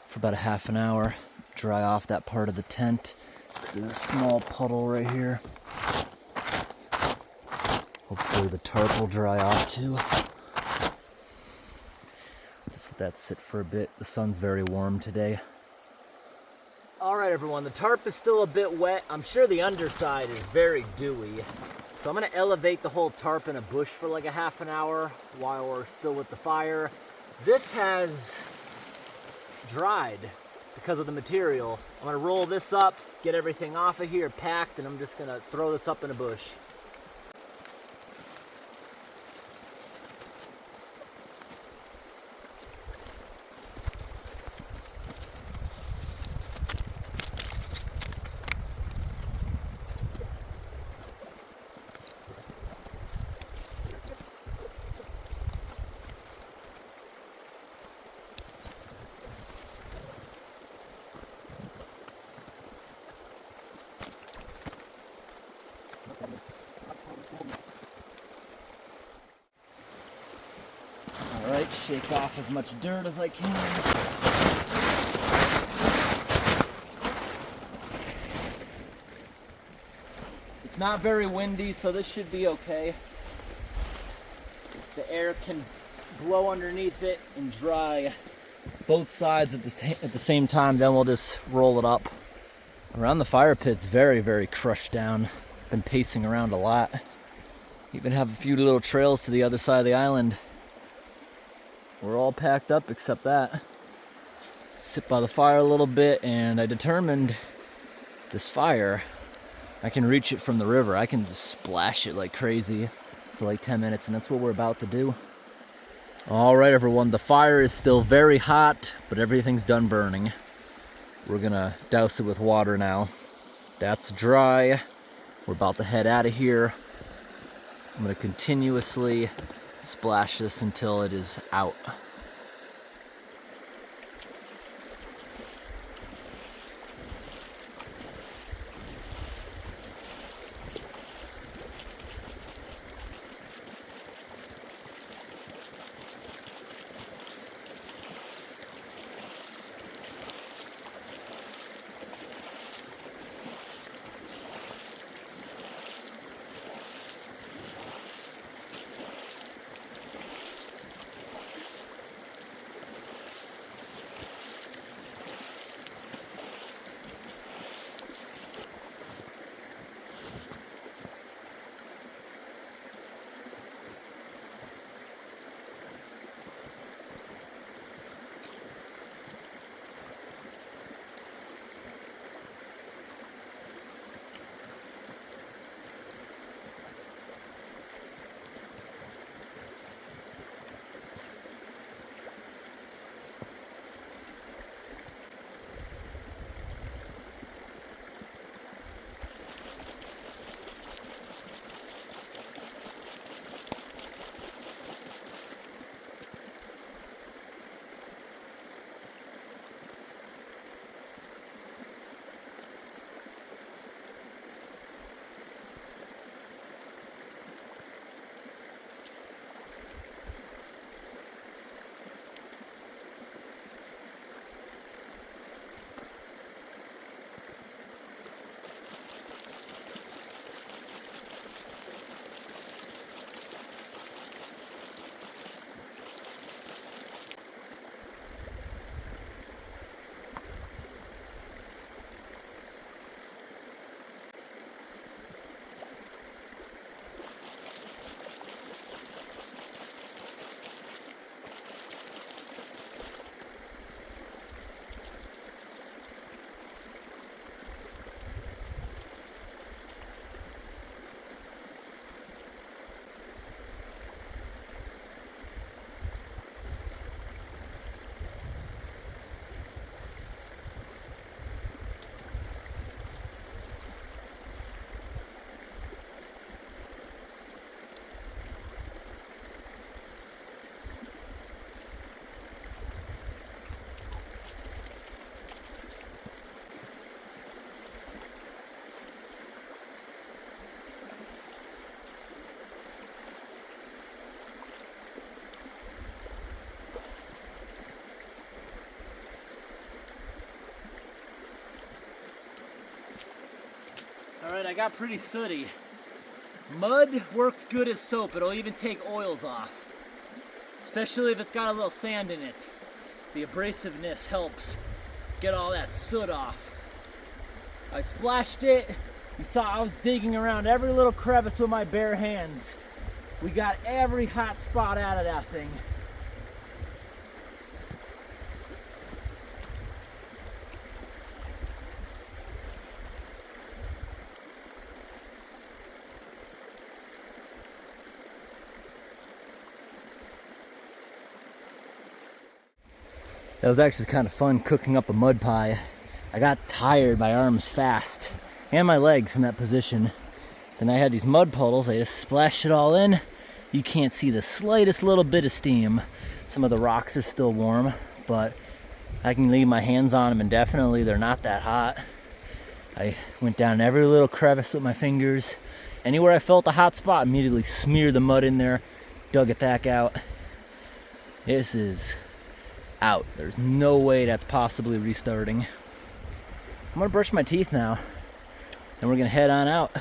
for about a half an hour, dry off that part of the tent, because there's a small puddle right here. Hopefully the tarp will dry off too. This that sit for a bit. The sun's very warm today. All right, everyone, the tarp is still a bit wet. I'm sure the underside is very dewy. So I'm gonna elevate the whole tarp in a bush for like a half an hour while we're still with the fire. This has dried because of the material. I'm gonna roll this up, get everything off of here packed, and I'm just gonna throw this up in a bush. All right, shake off as much dirt as I can. It's not very windy, so this should be okay. The air can blow underneath it and dry both sides at the same time, then we'll just roll it up. Around the fire pit's very, very crushed down. Been pacing around a lot. Even have a few little trails to the other side of the island. We're all packed up except that. Sit by the fire a little bit, and I determined this fire, I can reach it from the river. I can just splash it like crazy for like 10 minutes, and that's what we're about to do. All right, everyone, the fire is still very hot, but everything's done burning. We're gonna douse it with water now. That's dry. We're about to head out of here. I'm gonna continuously splash this until it is out. All right, I got pretty sooty. Mud works good as soap. It'll even take oils off, especially if it's got a little sand in it. The abrasiveness helps get all that soot off. I splashed it. You saw I was digging around every little crevice with my bare hands. We got every hot spot out of that thing. That was actually kind of fun cooking up a mud pie. I got tired, my arms fast, and my legs in that position. Then I had these mud puddles, I just splashed it all in. You can't see the slightest little bit of steam. Some of the rocks are still warm, but I can leave my hands on them indefinitely. They're not that hot. I went down every little crevice with my fingers. Anywhere I felt a hot spot, immediately smeared the mud in there, dug it back out. This is out. There's no way that's possibly restarting. I'm gonna brush my teeth now, and we're gonna head on out.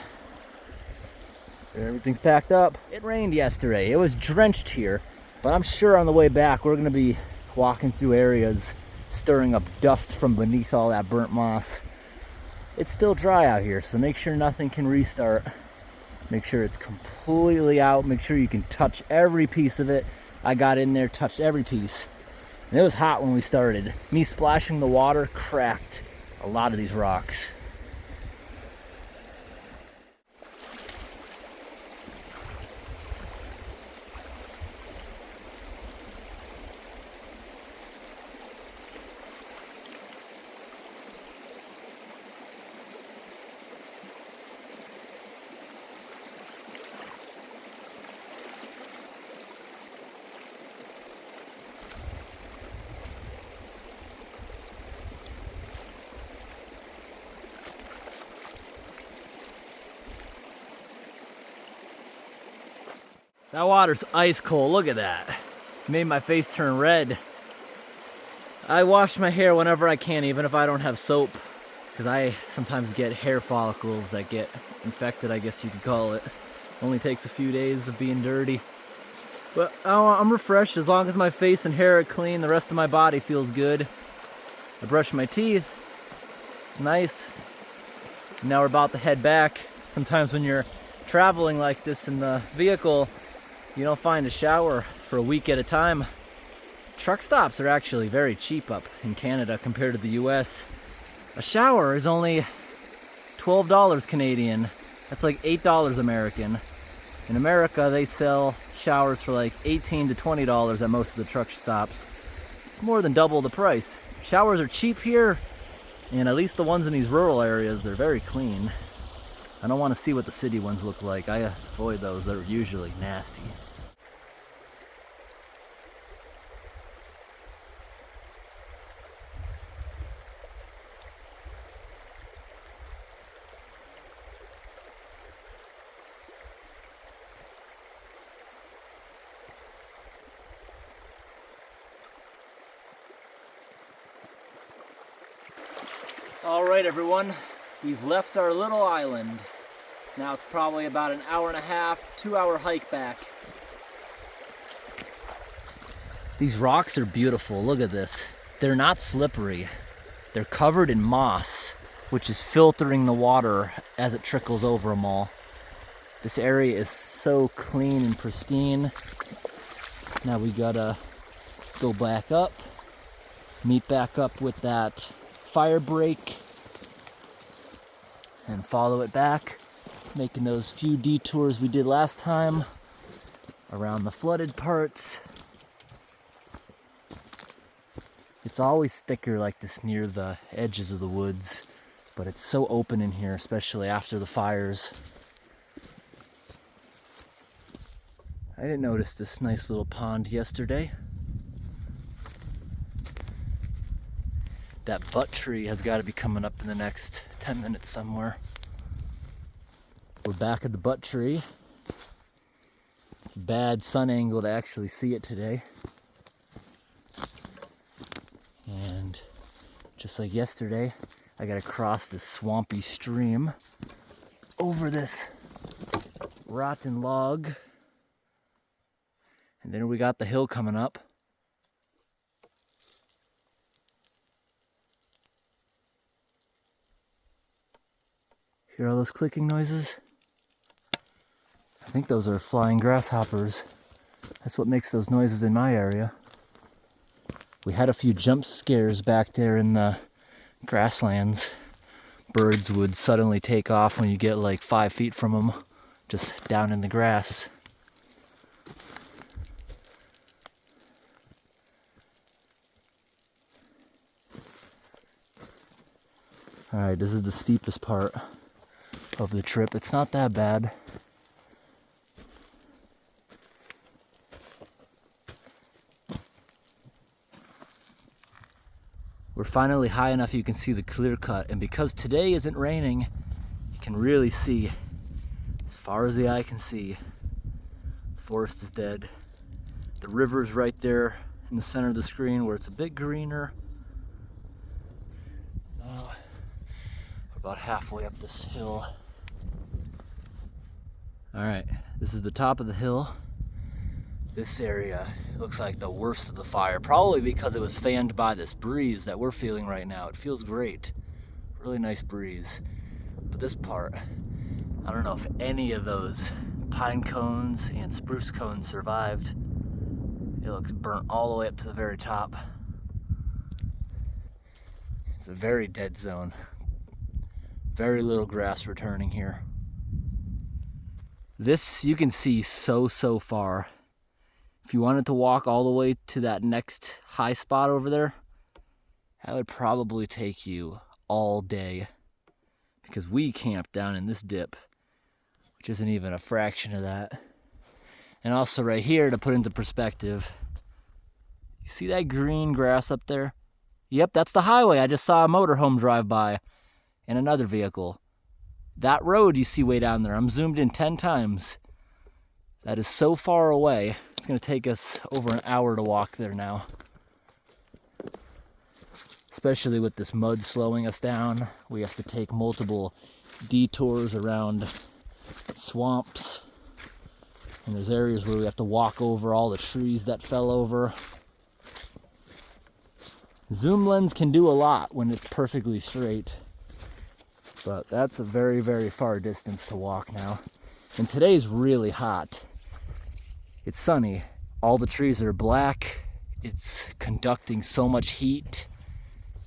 Everything's packed up. It rained yesterday. It was drenched here, but I'm sure on the way back we're gonna be walking through areas stirring up dust from beneath all that burnt moss. It's still dry out here, so make sure nothing can restart. Make sure it's completely out. Make sure you can touch every piece of it. I got in there, touched every piece. And it was hot when we started. Me splashing the water cracked a lot of these rocks. That water's ice cold, look at that. It made my face turn red. I wash my hair whenever I can, even if I don't have soap, because I sometimes get hair follicles that get infected, I guess you could call it. Only takes a few days of being dirty. But I'm refreshed. As long as my face and hair are clean, the rest of my body feels good. I brush my teeth. Nice. Now we're about to head back. Sometimes when you're traveling like this in the vehicle, you don't find a shower for a week at a time. Truck stops are actually very cheap up in Canada compared to the US. A shower is only $12 Canadian. That's like $8 American. In America, they sell showers for like $18 to $20 at most of the truck stops. It's more than double the price. Showers are cheap here, and at least the ones in these rural areas, they're very clean. I don't want to see what the city ones look like. I avoid those. They're usually nasty. All right, everyone, we've left our little island. Now it's probably about an hour and a half, 2-hour hike back. These rocks are beautiful. Look at this. They're not slippery. They're covered in moss, which is filtering the water as it trickles over them all. This area is so clean and pristine. Now we gotta go back up, meet back up with that fire break, and follow it back, making those few detours we did last time around the flooded parts. It's always thicker like this near the edges of the woods, but it's so open in here, especially after the fires. I didn't notice this nice little pond yesterday. That butt tree has got to be coming up in the next 10 minutes somewhere. We're back at the butt tree. It's a bad sun angle to actually see it today. And just like yesterday, I gotta cross this swampy stream over this rotten log. And then we got the hill coming up. Hear all those clicking noises? I think those are flying grasshoppers. That's what makes those noises in my area. We had a few jump scares back there in the grasslands. Birds would suddenly take off when you get like 5 feet from them, just down in the grass. Alright, this is the steepest part of the trip. It's not that bad. We're finally high enough you can see the clear cut, and because today isn't raining, you can really see as far as the eye can see. The forest is dead. The river's right there in the center of the screen where it's a bit greener. We're about halfway up this hill. Alright, this is the top of the hill. This area looks like the worst of the fire, probably because it was fanned by this breeze that we're feeling right now. It feels great. Really nice breeze. But this part, I don't know if any of those pine cones and spruce cones survived. It looks burnt all the way up to the very top. It's a very dead zone. Very little grass returning here. This you can see so far. If you wanted to walk all the way to that next high spot over there, that would probably take you all day, because we camped down in this dip, which isn't even a fraction of that. And also right here, to put into perspective, you see that green grass up there? Yep, that's the highway. I just saw a motorhome drive by and another vehicle. That road you see way down there, I'm zoomed in 10 times. That is so far away. It's going to take us over an hour to walk there now. Especially with this mud slowing us down. We have to take multiple detours around swamps. And there's areas where we have to walk over all the trees that fell over. Zoom lens can do a lot when it's perfectly straight. But that's a very far distance to walk now. And today's really hot. It's sunny. All the trees are black. It's conducting so much heat.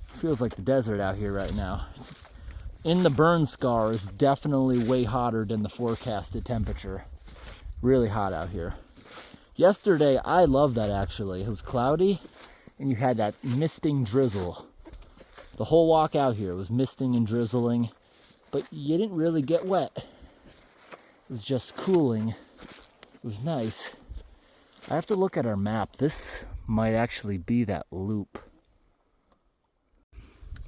Feels like the desert out here right now. It's in the burn scar is definitely way hotter than the forecasted temperature. Really hot out here. Yesterday, I loved that actually. It was cloudy and you had that misting drizzle. The whole walk out here was misting and drizzling, but you didn't really get wet. It was just cooling. It was nice. I have to look at our map. This might actually be that loop.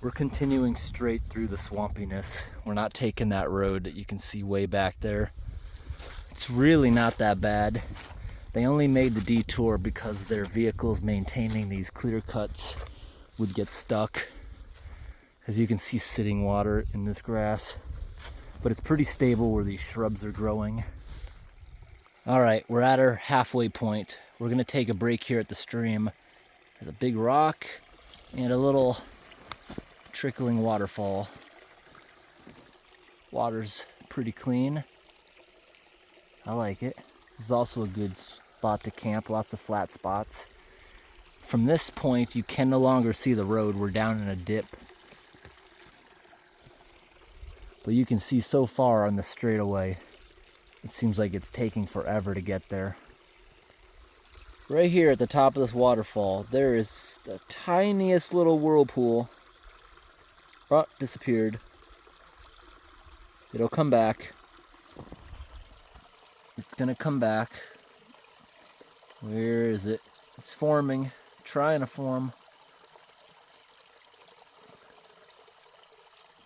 We're continuing straight through the swampiness. We're not taking that road that you can see way back there. It's really not that bad. They only made the detour because their vehicles maintaining these clear cuts would get stuck. As you can see, sitting water in this grass. But it's pretty stable where these shrubs are growing. All right, we're at our halfway point. We're gonna take a break here at the stream. There's a big rock and a little trickling waterfall. Water's pretty clean. I like it. This is also a good spot to camp, lots of flat spots. From this point, you can no longer see the road. We're down in a dip. But you can see so far on the straightaway. It seems like it's taking forever to get there. Right here at the top of this waterfall, there is the tiniest little whirlpool. Oh, disappeared. It'll come back. It's gonna come back. Where is it? It's forming, trying to form.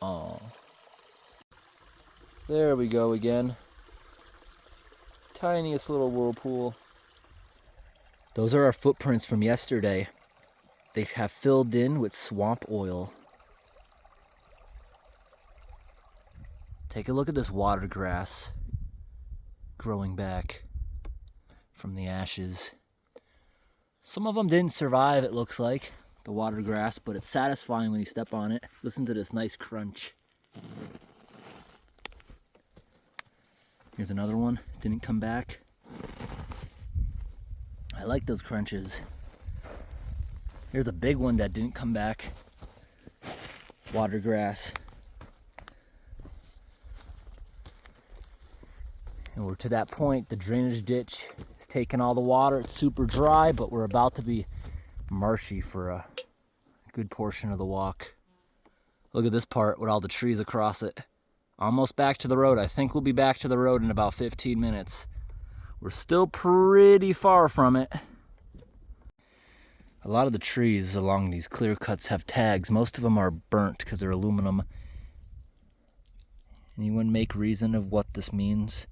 Oh. There we go again. Tiniest little whirlpool. Those are our footprints from yesterday. They have filled in with swamp oil. Take a look at this water grass growing back from the ashes. Some of them didn't survive, it looks like, the water grass, but it's satisfying when you step on it. Listen to this nice crunch. Here's another one, didn't come back. I like those crunches. Here's a big one that didn't come back. Water grass. And we're to that point, the drainage ditch is taking all the water. It's super dry, but we're about to be marshy for a good portion of the walk. Look at this part with all the trees across it. Almost back to the road. I think we'll be back to the road in about 15 minutes. We're still pretty far from it. A lot of the trees along these clear cuts have tags. Most of them are burnt because they're aluminum. Anyone make reason of what this means?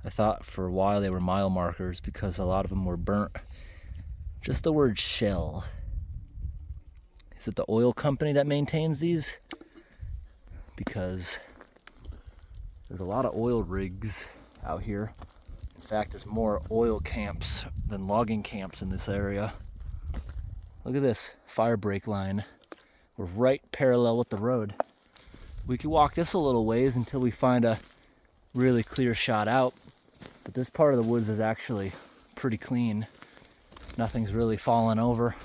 I thought for a while they were mile markers because a lot of them were burnt. Just the word shell. Is it the oil company that maintains these? Because there's a lot of oil rigs out here. In fact, there's more oil camps than logging camps in this area. Look at this fire break line. We're right parallel with the road. We could walk this a little ways until we find a really clear shot out. But this part of the woods is actually pretty clean. Nothing's really fallen over.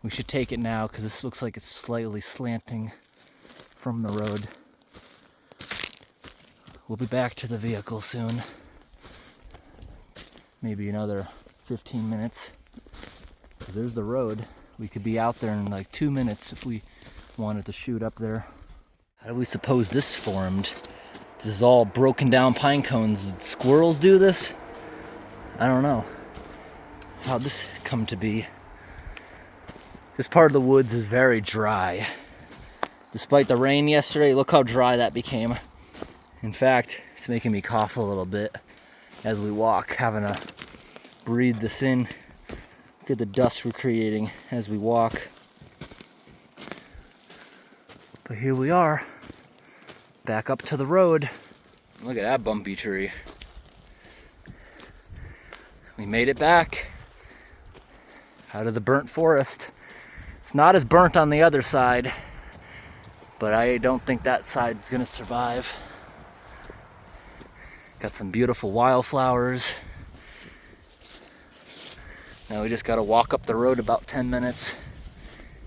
We should take it now because this looks like it's slightly slanting from the road. We'll be back to the vehicle soon. Maybe another 15 minutes. There's the road. We could be out there in like 2 minutes if we wanted to shoot up there. How do we suppose this formed? This is all broken down pine cones. Did squirrels do this? I don't know. How'd this come to be? This part of the woods is very dry. Despite the rain yesterday, look how dry that became. In fact, it's making me cough a little bit as we walk, having to breathe this in. Look at the dust we're creating as we walk. But here we are, back up to the road. Look at that bumpy tree. We made it back out of the burnt forest. It's not as burnt on the other side, but I don't think that side's gonna survive. Got some beautiful wildflowers. Now we just gotta walk up the road about 10 minutes.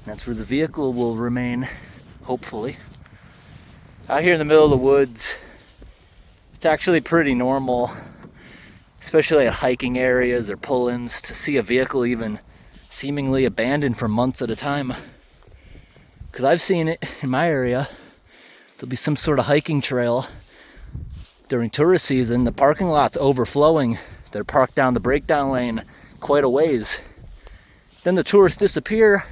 That's where the vehicle will remain, hopefully. Out here in the middle of the woods, it's actually pretty normal, especially at hiking areas or pull-ins, to see a vehicle even seemingly abandoned for months at a time. Because I've seen it in my area. There'll be some sort of hiking trail during tourist season. The parking lot's overflowing. They're parked down the breakdown lane quite a ways. Then the tourists disappear,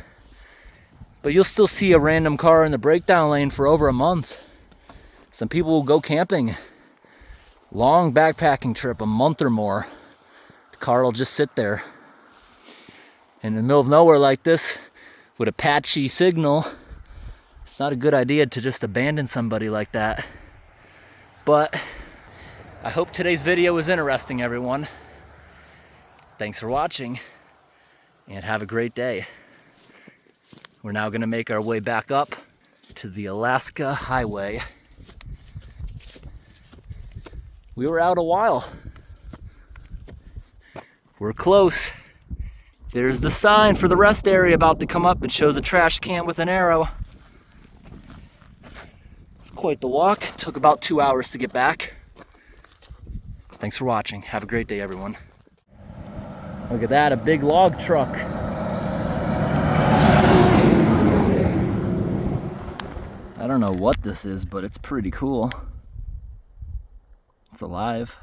but you'll still see a random car in the breakdown lane for over a month. Some people will go camping. Long backpacking trip, a month or more. The car will just sit there. In the middle of nowhere like this, with a patchy signal, it's not a good idea to just abandon somebody like that. But I hope today's video was interesting, everyone. Thanks for watching, and have a great day. We're now gonna make our way back up to the Alaska Highway. We were out a while. We're close. There's the sign for the rest area about to come up. It shows a trash can with an arrow. It's quite the walk. It took about 2 hours to get back. Thanks for watching. Have a great day, everyone. Look at that, a big log truck. I don't know what this is, but it's pretty cool. It's alive.